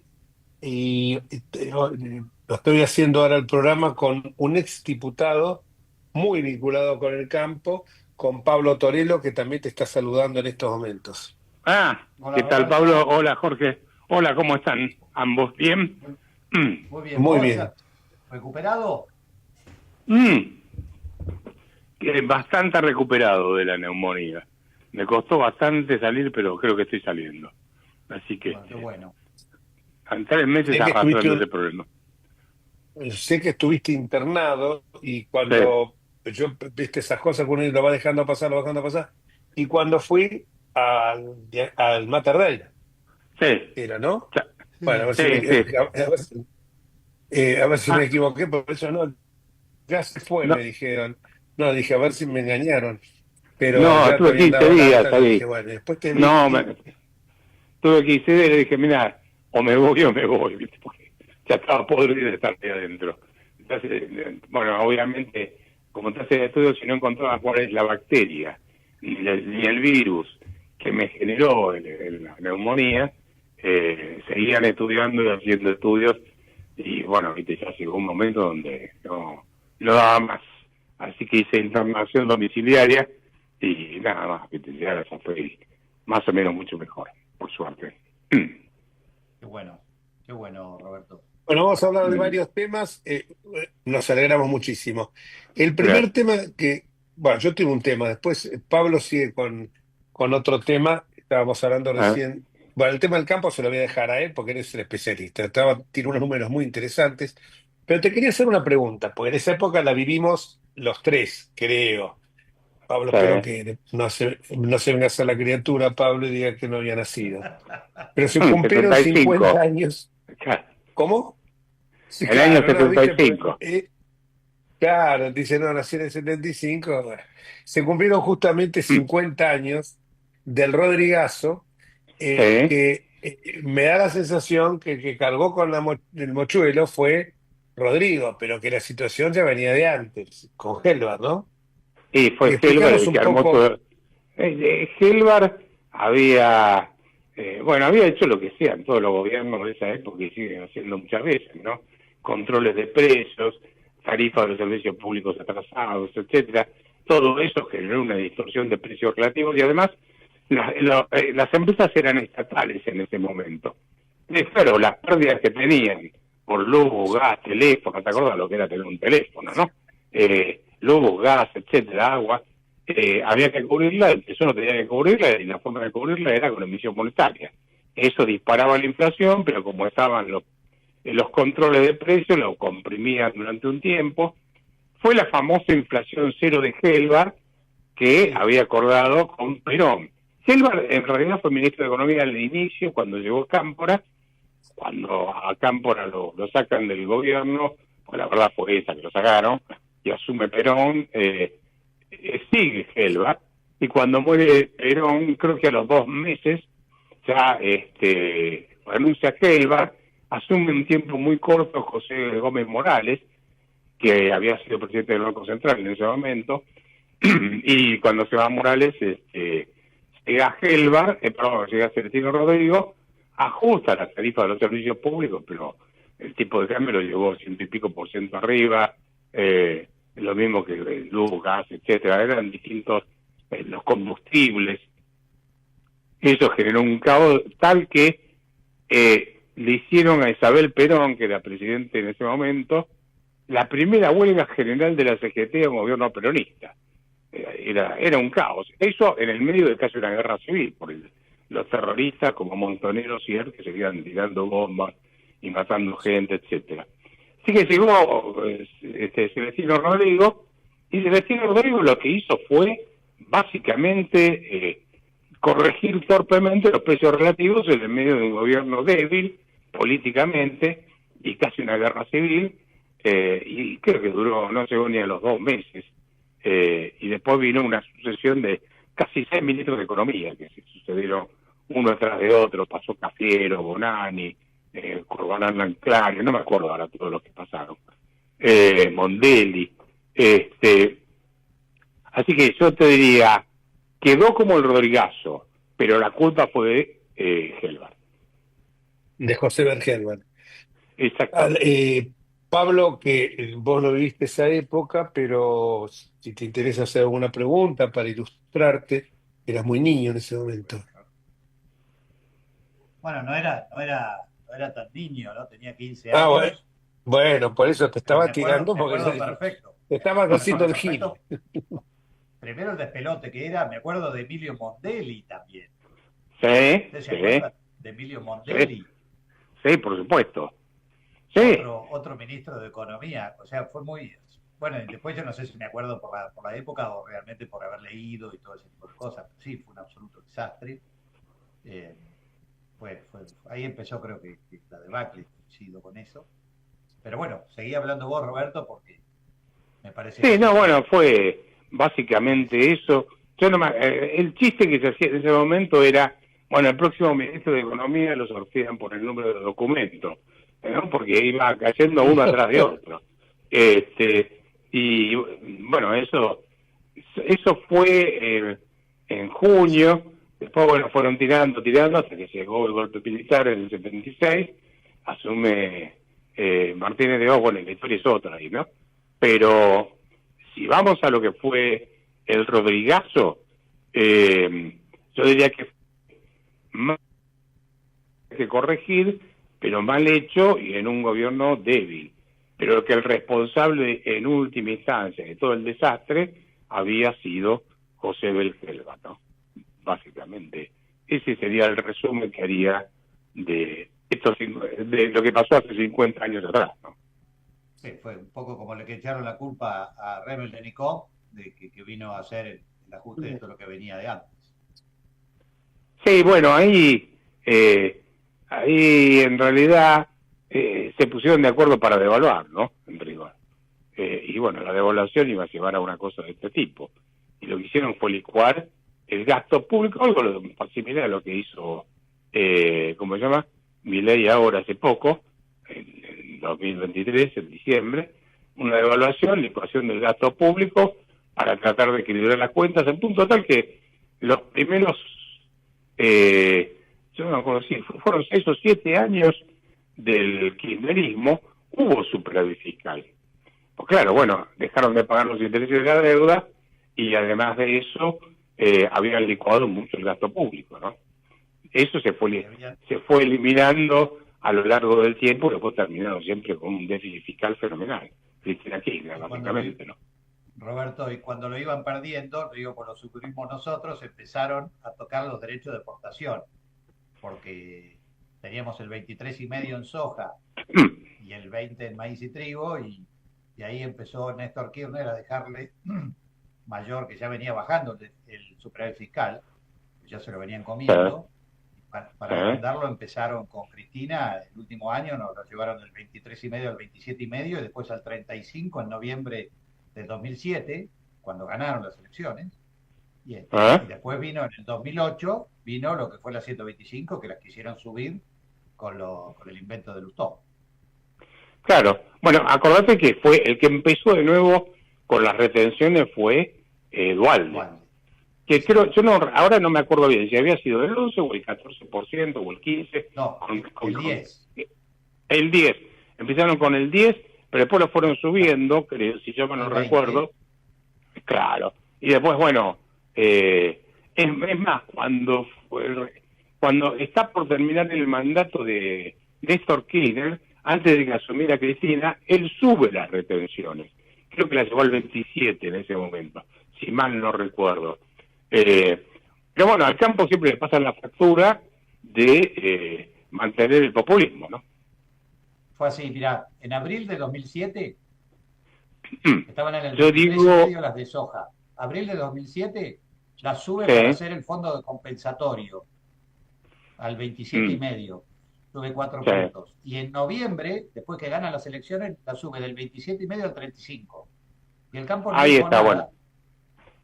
estoy haciendo ahora el programa con un ex diputado muy vinculado con el campo, con Pablo Torello, que también te está saludando en estos momentos. Ah, Hola, ¿qué tal, Roberto. Pablo? Hola, Jorge. Hola, ¿cómo están ambos? ¿Bien? Muy bien. Muy ¿Vos bien. ya ¿Recuperado? Bastante recuperado de la neumonía. Me costó bastante salir, pero creo que estoy saliendo. Así que Bueno, qué bueno. en 3 meses Sé que arrastrando ese problema. Sé que estuviste internado y cuando yo, viste esas cosas que uno lo va dejando pasar, y cuando fui al Mater Dei, Sí. era, ¿no? Ya. Bueno, a ver Sí, si me, sí. a ver si me Ah, equivoqué, por eso no, ya se fue, no, me dijeron. No, dije, a ver si me engañaron, pero no, ya te estuve habían 15 dado el días alta, le ahí. dije, bueno, después te vi. No, tuve 15 días y le dije, mira, o me voy o me voy, ¿viste? Porque ya estaba podrido de estar ahí adentro. Entonces, bueno, obviamente, como te haces estudio, si no encontraba cuál es la bacteria, ni el virus que me generó la neumonía, seguían estudiando y haciendo estudios, y bueno, viste, ya llegó un momento donde no daba más. Así que hice internación domiciliaria y nada más, viste, ya fue más o menos mucho mejor, por suerte. Qué bueno, Roberto. Bueno, vamos a hablar de varios temas, nos alegramos muchísimo. El primer Gracias. tema bueno, yo tengo un tema, después Pablo sigue con otro tema, estábamos hablando Ah, recién, bueno, el tema del campo se lo voy a dejar a él porque él es el especialista, tiene unos números muy interesantes, pero te quería hacer una pregunta, porque en esa época la vivimos los tres, creo. Pablo, espero sí. que no se venga a hacer la criatura, Pablo, y diga que no había nacido. Pero se cumplieron 50 75. años. ¿Cómo? Sí, El año claro, no, viste, 75. claro, dice, no, nací en el 75. Bueno, se cumplieron justamente 50 años del Rodrigazo, Sí. que me da la sensación que el que cargó con el mochuelo fue Rodrigo, pero que la situación ya venía de antes, con Gelbar, ¿no? Y fue Helvar Explícanos el que un armó poco. todo. Helvar había, bueno, había hecho lo que sean todos los gobiernos de esa época y siguen haciendo muchas veces, ¿no? Controles de precios, tarifas de los servicios públicos atrasados, etcétera. Todo eso generó una distorsión de precios relativos y además las empresas eran estatales en ese momento. Claro, las pérdidas que tenían por luz, gas, teléfono, ¿te acuerdas lo que era tener un teléfono, no? Luz, gas, etcétera, agua, había que cubrirla, el Tesoro tenía que cubrirla y la forma de cubrirla era con emisión monetaria. Eso disparaba la inflación, pero como estaban los controles de precios, lo comprimían durante un tiempo. Fue la famosa inflación cero de Helvar que había acordado con Perón. Helvar en realidad fue ministro de Economía al inicio, cuando llegó Cámpora. Cuando a Cámpora lo sacan del gobierno, pues la verdad fue esa que lo sacaron, y asume Perón, sigue Helvar, y cuando muere Perón, creo que a los 2 meses, ya renuncia a Helvar, asume un tiempo muy corto José Gómez Morales, que había sido presidente del Banco Central en ese momento, y cuando se va Morales, llega Helvar, llega Celestino Rodrigo, ajusta las tarifas de los servicios públicos, pero el tipo de cambio lo llevó 100 y pico % arriba, lo mismo que luz, gas, etcétera, eran distintos los combustibles. Eso generó un caos tal que le hicieron a Isabel Perón, que era presidente en ese momento, la primera huelga general de la CGT de un gobierno peronista. Era un caos. Eso en el medio de casi una guerra civil, por los terroristas como Montoneros y él que seguían tirando bombas y matando gente, etcétera. Así que llegó Celestino Rodrigo, y Celestino Rodrigo lo que hizo fue básicamente corregir torpemente los precios relativos en el medio de un gobierno débil políticamente y casi una guerra civil, y creo que duró, no llegó ni a los 2 meses, y después vino una sucesión de casi 6 ministros de Economía que se sucedieron uno detrás de otro. Pasó Cafiero, Bonanni, Corbalán Anclario, no me acuerdo ahora todos los que pasaron, Mondelli, así que yo te diría, quedó como el Rodrigazo, pero la culpa fue de Helvar. De José Bergelman. Exacto. Pablo, que vos no viviste esa época, pero si te interesa hacer alguna pregunta para ilustrarte, eras muy niño en ese momento. Bueno, no era tan niño, ¿no? Tenía 15 años. Ah, bueno, por eso te estaba tirando, me acuerdo porque perfecto. te estabas haciendo el gil. Primero el despelote que era, me acuerdo de Emilio Mondelli también. Sí, ¿Usted se sí. acuerda de Emilio Mondelli? Sí, por supuesto. Sí. Otro ministro de Economía. O sea, fue muy... Bueno, y después yo no sé si me acuerdo por la época o realmente por haber leído y todo ese tipo de cosas. Sí, fue un absoluto desastre. Ahí empezó, creo que la debacle, coincido con eso. Pero bueno, seguí hablando vos, Roberto, porque me parece... Sí, no, bueno, fue básicamente eso. Yo no el chiste que se hacía en ese momento era, bueno, el próximo ministro de Economía lo sortean por el número de documentos, ¿no? Porque iba cayendo uno atrás de otro. Y bueno, eso fue en junio. Después, bueno, fueron tirando hasta que llegó el golpe militar en el 76, asume Martínez de Oz. Bueno, la historia es otra ahí, ¿no? Pero si vamos a lo que fue el Rodrigazo, yo diría que más que corregir, pero mal hecho y en un gobierno débil. Pero que el responsable en última instancia de todo el desastre había sido José Bergelman, ¿no? Básicamente, ese sería el resumen que haría de lo que pasó hace 50 años atrás, ¿no? Sí, fue un poco como le que echaron la culpa a Rebel de Nicó, de que vino a hacer el ajuste de todo lo que venía de antes. Sí, bueno, ahí en realidad se pusieron de acuerdo para devaluar, ¿no? En rigor. Y bueno, la devaluación iba a llevar a una cosa de este tipo. Y lo que hicieron fue licuar el gasto público, algo similar a lo que hizo, ¿cómo se llama? Milei ahora hace poco, en 2023, en diciembre, una devaluación, licuación del gasto público para tratar de equilibrar las cuentas, en punto tal que los primeros, yo no me acuerdo si fueron 6 o 7 años del kirchnerismo, hubo superávit fiscal. Pues claro, bueno, dejaron de pagar los intereses de la deuda y además de eso habían licuado mucho el gasto público, ¿no? Eso se fue eliminando a lo largo del tiempo y después terminaron siempre con un déficit fiscal fenomenal. Cristina Kirchner, básicamente, ¿no? Roberto, y cuando lo iban perdiendo, digo, por lo sufrimos nosotros, empezaron a tocar los derechos de exportación, porque teníamos el 23,5% en soja y el 20% en maíz y trigo, y ahí empezó Néstor Kirchner a dejarle mayor, que ya venía bajando el superávit fiscal, ya se lo venían comiendo. Para mandarlo empezaron con Cristina, el último año nos lo llevaron del 23,5% al 27,5% y después al 35% en noviembre del 2007, cuando ganaron las elecciones. Y después vino en el 2008, vino lo que fue la 125, que las quisieron subir con el invento de Lustó. Claro, bueno, acordate que fue el que empezó de nuevo con las retenciones fue Duhalde. Que creo, ahora no me acuerdo bien si había sido el 11 o el 14% o el 15%. No, el 10. El 10. Empezaron con el 10, pero después lo fueron subiendo, creo, si yo me lo recuerdo. Claro. Y después, bueno, es más, cuando está por terminar el mandato de Néstor Kirchner, antes de que asumiera Cristina, él sube las retenciones. Creo que las llevó al 27 en ese momento, si mal no recuerdo. Pero bueno, al campo siempre le pasa la factura de mantener el populismo, ¿no? Fue así, mirá, en abril de 2007 estaban en el yo digo, las de soja. Abril de 2007 la sube Sí. para hacer el fondo de compensatorio al 27,5, sube 4 Sí. puntos. Y en noviembre, después que ganan las elecciones, la sube del 27,5 al 35. Y el campo no Ahí dijo está, nada. bueno.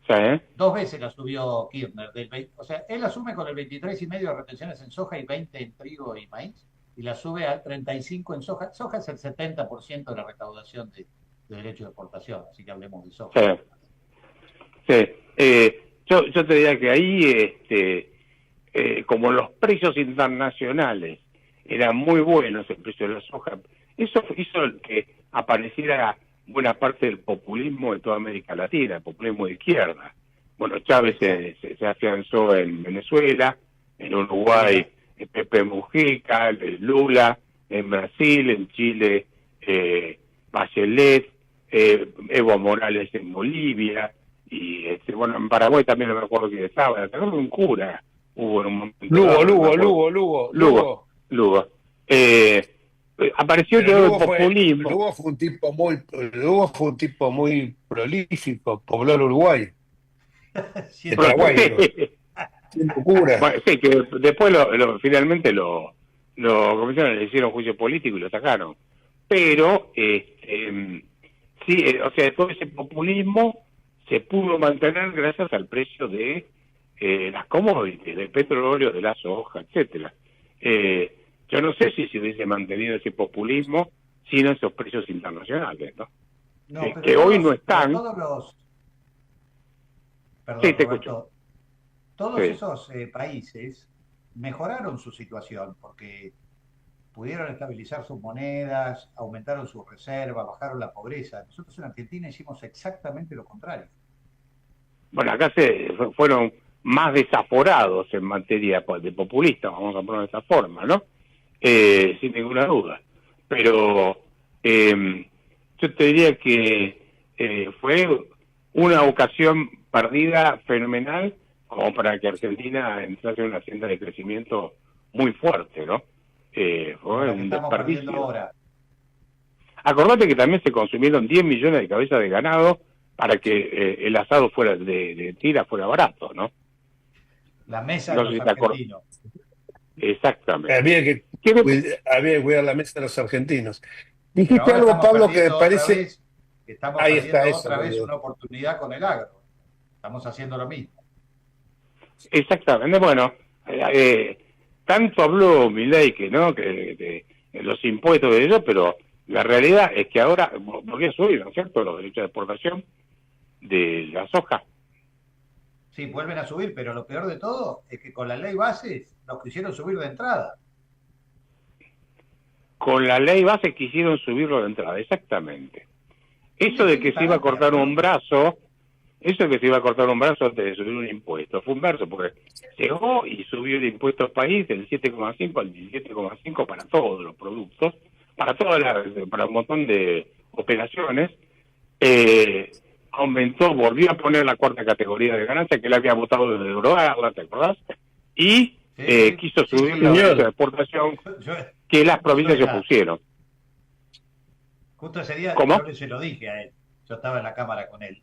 Sí. 2 veces la subió Kirchner. O sea, él asume con el 23,5 de retenciones en soja y 20 en trigo y maíz, y la sube al 35 en soja. Soja es el 70% de la recaudación de derecho de exportación, así que hablemos de soja. Sí. Yo te diría que ahí, como los precios internacionales eran muy buenos, el precio de la soja, eso hizo que apareciera buena parte del populismo de toda América Latina, el populismo de izquierda. Bueno, Chávez se afianzó en Venezuela, en Uruguay, Pepe Mujica, Lula, en Brasil, en Chile, Bachelet, Evo Morales en Bolivia, y bueno, en Paraguay también no me acuerdo quién estaba, también un cura hubo en un momento. Lugo. Apareció todo el populismo. Lugo fue un tipo muy prolífico, pobló el Uruguay. Sí, Paraguay, siendo cura. Bueno, sí, que después finalmente los comisiones le hicieron juicio político y lo sacaron. Pero, o sea, todo ese populismo se pudo mantener gracias al precio de las commodities, del petróleo, de la soja, etcétera. Yo no sé si se hubiese mantenido ese populismo sin esos precios internacionales, ¿no? No, pero que hoy no están. Perdón, Sí, te Roberto. escucho. Todos Sí. esos países mejoraron su situación porque pudieron estabilizar sus monedas, aumentaron sus reservas, bajaron la pobreza. Nosotros en Argentina hicimos exactamente lo contrario. Bueno, acá fueron más desaforados en materia de populistas, vamos a ponerlo de esa forma, ¿no? Sin ninguna duda. Pero yo te diría que fue una ocasión perdida fenomenal como para que Argentina entrase en una senda de crecimiento muy fuerte, ¿no? Fue un Estamos perdiendo desperdicio. ahora. Acordate que también se consumieron 10 millones de cabezas de ganado para que el asado fuera de tira fuera barato, ¿no? La mesa No de sé los si te acordás. argentinos. Exactamente. Había que cuidar la mesa de los argentinos. Dijiste Pero ahora algo, estamos Pablo, que me perdiendo otra parece... vez- Estamos Ahí perdiendo está eso, otra vez boludo. una oportunidad con el agro. Estamos haciendo lo mismo. Exactamente, bueno, tanto habló Milei que de los impuestos de ellos, pero la realidad es que ahora, porque subieron, ¿cierto?, los derechos de exportación de la soja. Sí, vuelven a subir, pero lo peor de todo es que con la ley bases los quisieron subir de entrada. Con la ley base quisieron subirlo de entrada, exactamente. Eso de que se iba a cortar un brazo, antes de subir un impuesto, fue un verso, porque llegó y subió el impuesto al país del 7,5 al 17,5 para todos los productos, para un montón de operaciones, aumentó, volvió a poner la cuarta categoría de ganancia que él había votado desde derogarla, ¿te acordás? Y quiso subir la señor. de exportación Yo- que las provincias se Yo era- opusieron. Justo ese día ¿Cómo? yo se lo dije a él. Yo estaba en la cámara con él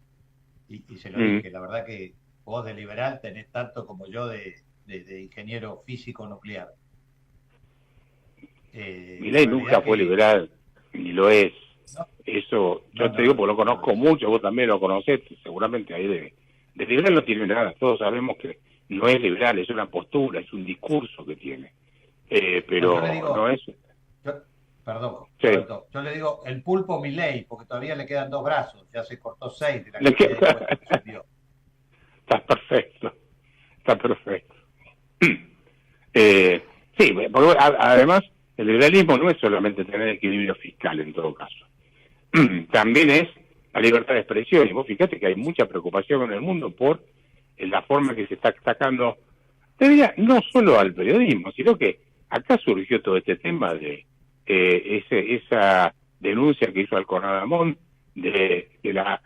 y se lo Mm. dije. La verdad que vos de liberal tenés tanto como yo de ingeniero físico nuclear. Milei la nunca realidad fue que- liberal, ni lo es. No. Eso, yo No, te no, digo no. porque lo conozco mucho, vos también lo conocés, seguramente ahí de liberal no tiene nada, todos sabemos que no es liberal, es una postura, es un discurso que tiene, pero yo le digo- no es... Perdón, Sí. Roberto, yo le digo el pulpo Milei, porque todavía le quedan 2 brazos, ya se cortó 6 de la Le cantidad de queda- impuestos que subió. Está perfecto. Sí, porque además el liberalismo no es solamente tener equilibrio fiscal en todo caso, también es la libertad de expresión, y vos fíjate que hay mucha preocupación en el mundo por la forma que se está atacando, te diría, no solo al periodismo, sino que acá surgió todo este tema de esa denuncia que hizo Alcorná Damón, de que la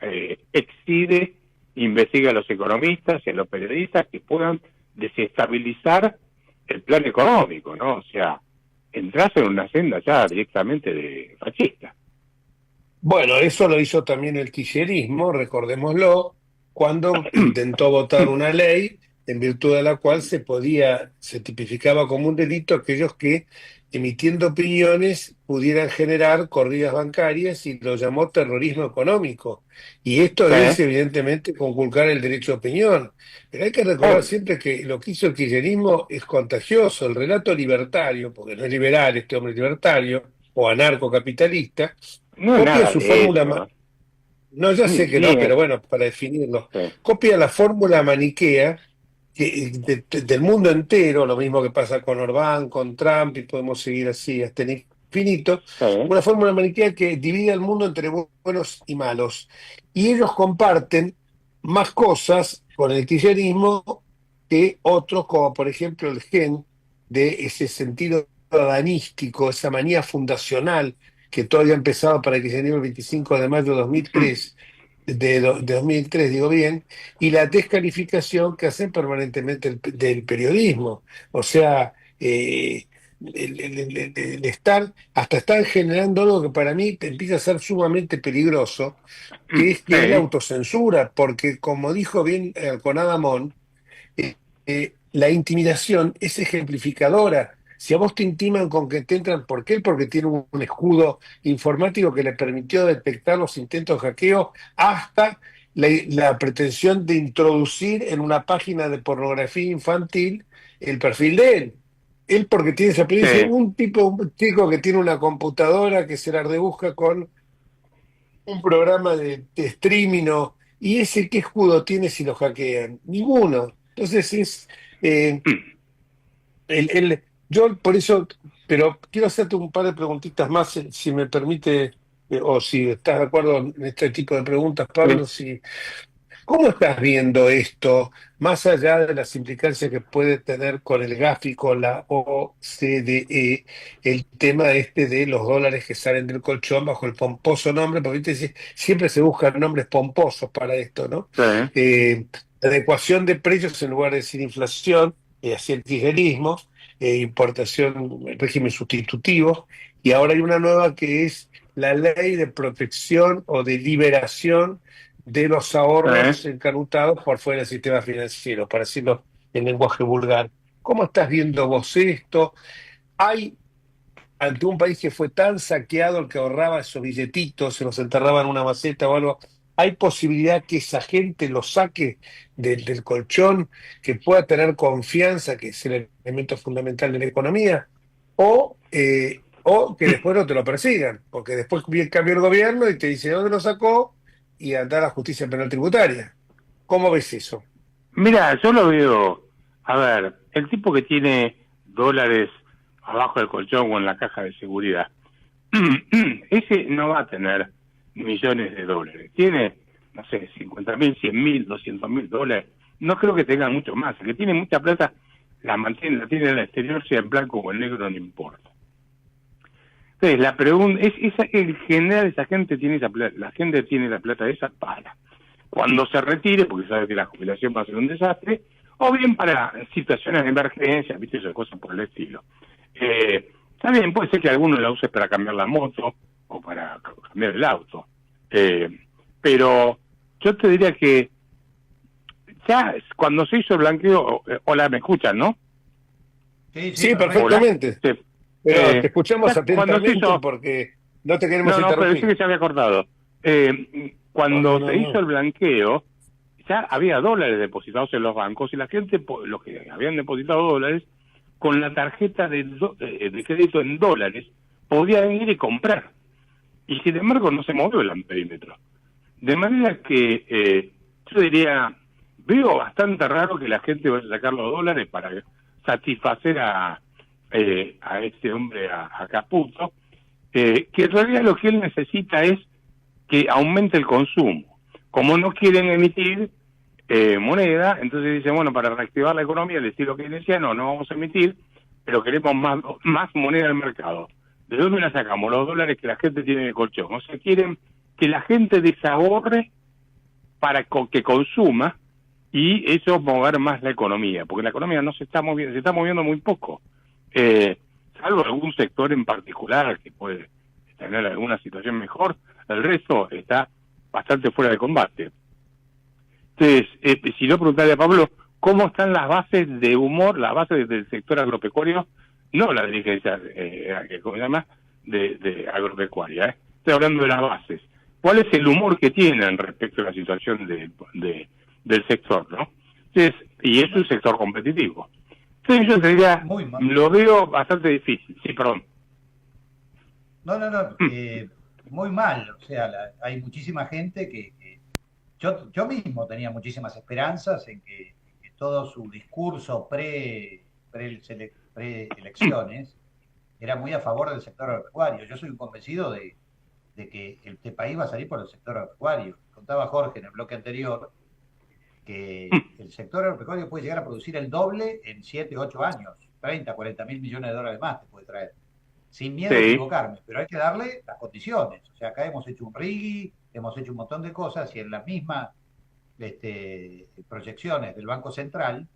ex-CIDE investiga a los economistas y a los periodistas que puedan desestabilizar el plan económico, ¿no? O sea, entras en una senda ya directamente de fascista. Bueno, eso lo hizo también el kirchnerismo, recordémoslo, cuando intentó votar una ley en virtud de la cual se tipificaba como un delito aquellos que, emitiendo opiniones, pudieran generar corridas bancarias, y lo llamó terrorismo económico. Y esto es, evidentemente, conculcar el derecho a opinión. Pero hay que recordar siempre que lo que hizo el kirchnerismo es contagioso. El relato libertario, porque no es liberal este hombre, libertario o anarcocapitalista, No es copia nada su de fórmula. eso. No, ya sé que no, Bien. pero bueno, para definirlo. Sí. Copia la fórmula maniquea del mundo entero, lo mismo que pasa con Orbán, con Trump, y podemos seguir así hasta el infinito. Sí. Una fórmula maniquea que divide al mundo entre buenos y malos. Y ellos comparten más cosas con el kirchnerismo que otros, como por ejemplo el gen de ese sentido danístico, esa manía fundacional que todo había empezado para el kirchnerismo el 25 de mayo de 2003, de 2003, digo bien, y la descalificación que hacen permanentemente del periodismo. O sea, el estar, hasta están generando algo que para mí empieza a ser sumamente peligroso, que es la autocensura, porque como dijo bien Alconada la intimidación es ejemplificadora. Si a vos te intiman con que te entran, ¿por qué? Porque tiene un escudo informático que le permitió detectar los intentos de hackeo, hasta la pretensión de introducir en una página de pornografía infantil el perfil de él. Él, porque tiene esa experiencia, Sí. un chico que tiene una computadora que se la rebusca con un programa de streaming, ¿y ese qué escudo tiene si lo hackean? Ninguno. Entonces eh, yo por eso, pero quiero hacerte un par de preguntitas más, si me permite, o si estás de acuerdo en este tipo de preguntas, Sí. Pablo. ¿Cómo estás viendo esto, más allá de las implicancias que puede tener con el GAFI, con la OCDE, el tema este de los dólares que salen del colchón bajo el pomposo nombre? Porque ¿viste? Siempre se buscan nombres pomposos para esto, ¿no? Sí. Adecuación de precios en lugar de decir inflación, así el kirchnerismo, importación, régimen sustitutivo, y ahora hay una nueva que es la ley de protección o de liberación de los ahorros encanutados por fuera del sistema financiero, para decirlo en lenguaje vulgar. ¿Cómo estás viendo vos esto? ¿Hay, ante un país que fue tan saqueado, el que ahorraba esos billetitos, se los enterraba en una maceta o algo, hay posibilidad que esa gente lo saque del colchón, que pueda tener confianza, que es el elemento fundamental de la economía? O que después no te lo persigan, porque después cambia el gobierno y te dice dónde lo sacó, y anda a la justicia penal tributaria. ¿Cómo ves eso? Mira, yo lo veo, a ver, el tipo que tiene dólares abajo del colchón o en la caja de seguridad, ese no va a tener millones de dólares. Tiene, no sé, 50.000, 100.000, 200.000 dólares. No creo que tenga mucho más. El que tiene mucha plata la tiene en el exterior, sea en blanco o en negro, no importa. Entonces, la pregunta es, en general esa gente tiene esa plata, la gente tiene la plata esa para cuando se retire, porque sabe que la jubilación va a ser un desastre, o bien para situaciones de emergencia, viste, esas cosas por el estilo. También puede ser que alguno la use para cambiar la moto o para cambiar el auto. Pero yo te diría que ya cuando se hizo el blanqueo, hola, ¿me escuchan, no? Sí, perfectamente. Sí. Pero te escuchamos atentamente hizo, porque no te queremos pero interrumpir. sí que se había cortado. Cuando se hizo el blanqueo, ya había dólares depositados en los bancos y la gente, los que habían depositado dólares, con la tarjeta de crédito en dólares, podían ir y comprar. Y sin embargo no se movió el amperímetro. De manera que yo diría, veo bastante raro que la gente vaya a sacar los dólares para satisfacer a este hombre, a Caputo, que en realidad lo que él necesita es que aumente el consumo. Como no quieren emitir moneda, entonces dice, bueno, para reactivar la economía, el estilo que decía, no vamos a emitir, pero queremos más moneda al mercado. ¿De dónde la sacamos? Los dólares que la gente tiene en el colchón. O sea, quieren que la gente desahorre para que consuma, y eso mover más la economía, porque la economía no se está moviendo muy poco. Salvo algún sector en particular que puede tener alguna situación mejor, el resto está bastante fuera de combate. Entonces, si no preguntarle a Pablo, ¿cómo están las bases de humor, las bases del sector agropecuario? No la dirigencia, ¿cómo se llama? De agropecuaria, ¿eh? Estoy hablando de las bases. ¿Cuál es el humor que tienen respecto a la situación del sector, no? Entonces, y es un sector competitivo. Entonces yo te diría, lo veo bastante difícil. Sí, perdón. No, muy mal. O sea, hay muchísima gente que yo mismo tenía muchísimas esperanzas en que todo su discurso pre-elecciones era muy a favor del sector agropecuario. Yo soy un convencido de que este país va a salir por el sector agropecuario. Contaba Jorge en el bloque anterior que el sector agropecuario puede llegar a producir el doble en 7, 8 años, 30, 40 mil millones de dólares más te puede traer. Sin miedo a equivocarme, pero hay que darle las condiciones. O sea, acá hemos hecho un RIGI, hemos hecho un montón de cosas y en las mismas proyecciones del Banco Central,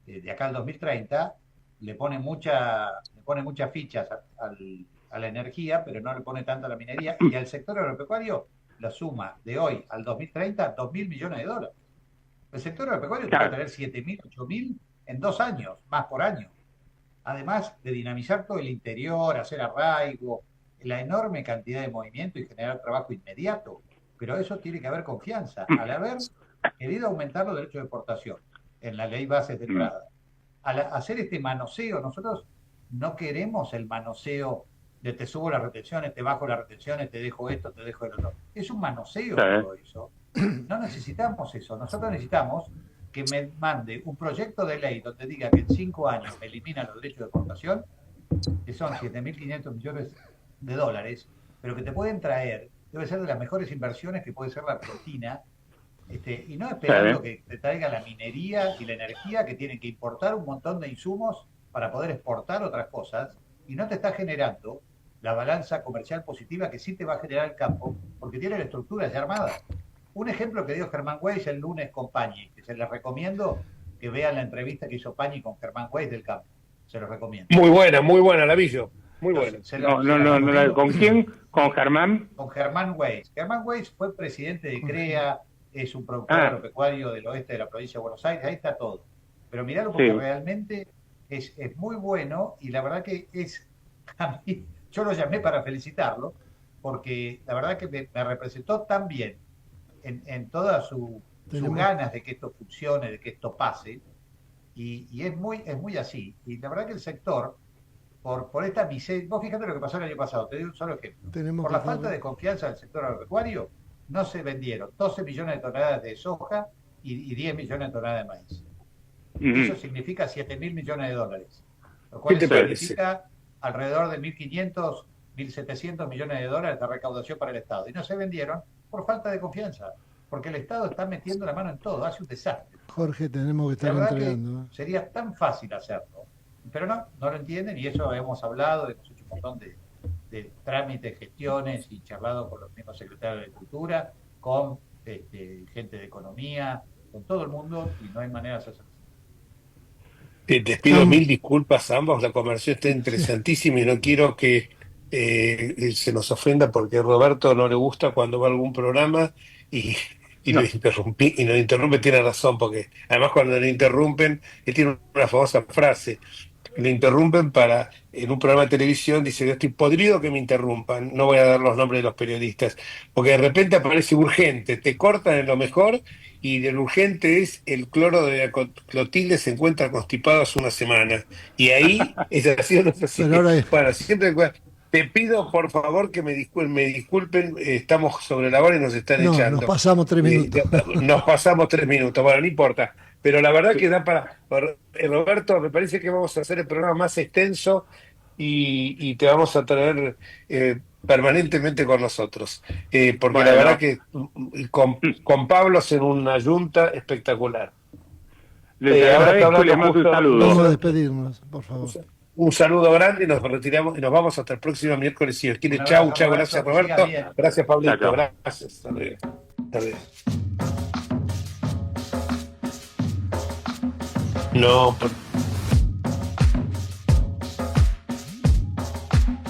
de acá al 2030, le pone muchas fichas a la energía, pero no le pone tanto a la minería, y al sector agropecuario la suma de hoy al 2030, 2.000 millones de dólares. El sector agropecuario puede tener 7.000, 8.000 en 2 años, más por año. Además de dinamizar todo el interior, hacer arraigo, la enorme cantidad de movimiento y generar trabajo inmediato. Pero eso tiene que haber confianza. Al haber querido aumentar los derechos de exportación en la ley bases de entrada, al hacer este manoseo, nosotros no queremos el manoseo de te subo las retenciones, te bajo las retenciones, te dejo esto, te dejo el otro. Es un manoseo todo eso. No necesitamos eso. Nosotros necesitamos que me mande un proyecto de ley donde diga que en 5 años me elimina los derechos de exportación, que son 7.500 millones de dólares, pero que te pueden traer, debe ser de las mejores inversiones que puede ser la Argentina, y no esperando que te traiga la minería y la energía, que tienen que importar un montón de insumos para poder exportar otras cosas, y no te está generando la balanza comercial positiva que sí te va a generar el campo, porque tiene la estructura ya armada. Un ejemplo que dio Germán Weiss el lunes con Pañi, que se les recomiendo que vean la entrevista que hizo Pañi con Germán Weiss del campo. Se los recomiendo. Muy buena, la vi yo. Muy buena. No, ¿con quién? ¿Con Germán? Con Germán Weiss. Germán Weiss fue presidente de CREA, es un productor agropecuario del oeste de la provincia de Buenos Aires, ahí está todo. Pero miralo porque realmente es muy bueno y la verdad que a mí, yo lo llamé para felicitarlo, porque la verdad que me representó tan bien en todas sus ganas de que esto funcione, de que esto pase, y es muy así. Y la verdad que el sector, por esta miseria, vos fíjate lo que pasó el año pasado, te doy un solo ejemplo. Por la falta de confianza del sector agropecuario, no se vendieron 12 millones de toneladas de soja y 10 millones de toneladas de maíz. Eso significa 7.000 millones de dólares, lo cual significa alrededor de 1.500, 1.700 millones de dólares de recaudación para el Estado. Y no se vendieron por falta de confianza, porque el Estado está metiendo la mano en todo, hace un desastre. Jorge, tenemos que estar entregando. Sería tan fácil hacerlo, pero no lo entienden, y eso hemos hablado, hemos hecho un montón de trámites, gestiones, y charlado con los mismos secretarios de Agricultura, con gente de Economía, con todo el mundo, y no hay manera de hacerlo. Te pido 1000 disculpas a ambos, la conversación está interesantísima y no quiero que se nos ofenda porque a Roberto no le gusta cuando va a algún programa y nos interrumpe, tiene razón, porque además cuando le interrumpen, él tiene una famosa frase, le interrumpen en un programa de televisión, dice, yo estoy podrido que me interrumpan, no voy a dar los nombres de los periodistas, porque de repente aparece urgente, te cortan en lo mejor, y el urgente es el cloro de la Clotilde se encuentra constipado hace una semana, y ahí es así o no es así. Bueno, siempre te pido por favor que me disculpen, estamos sobre la hora y nos están echando. Nos pasamos 3 minutos. Nos pasamos 3 minutos, bueno, no importa. Pero la verdad que da para... Roberto, me parece que vamos a hacer el programa más extenso y te vamos a traer permanentemente con nosotros. Porque la verdad que con Pablo hacen una yunta espectacular. Les agradezco, les mando un saludo. Vamos a despedirnos, por favor. Un saludo grande y nos retiramos y nos vamos hasta el próximo miércoles. Si Dios quiere, chau, gracias Roberto, gracias Pablito, gracias. Hasta luego. No,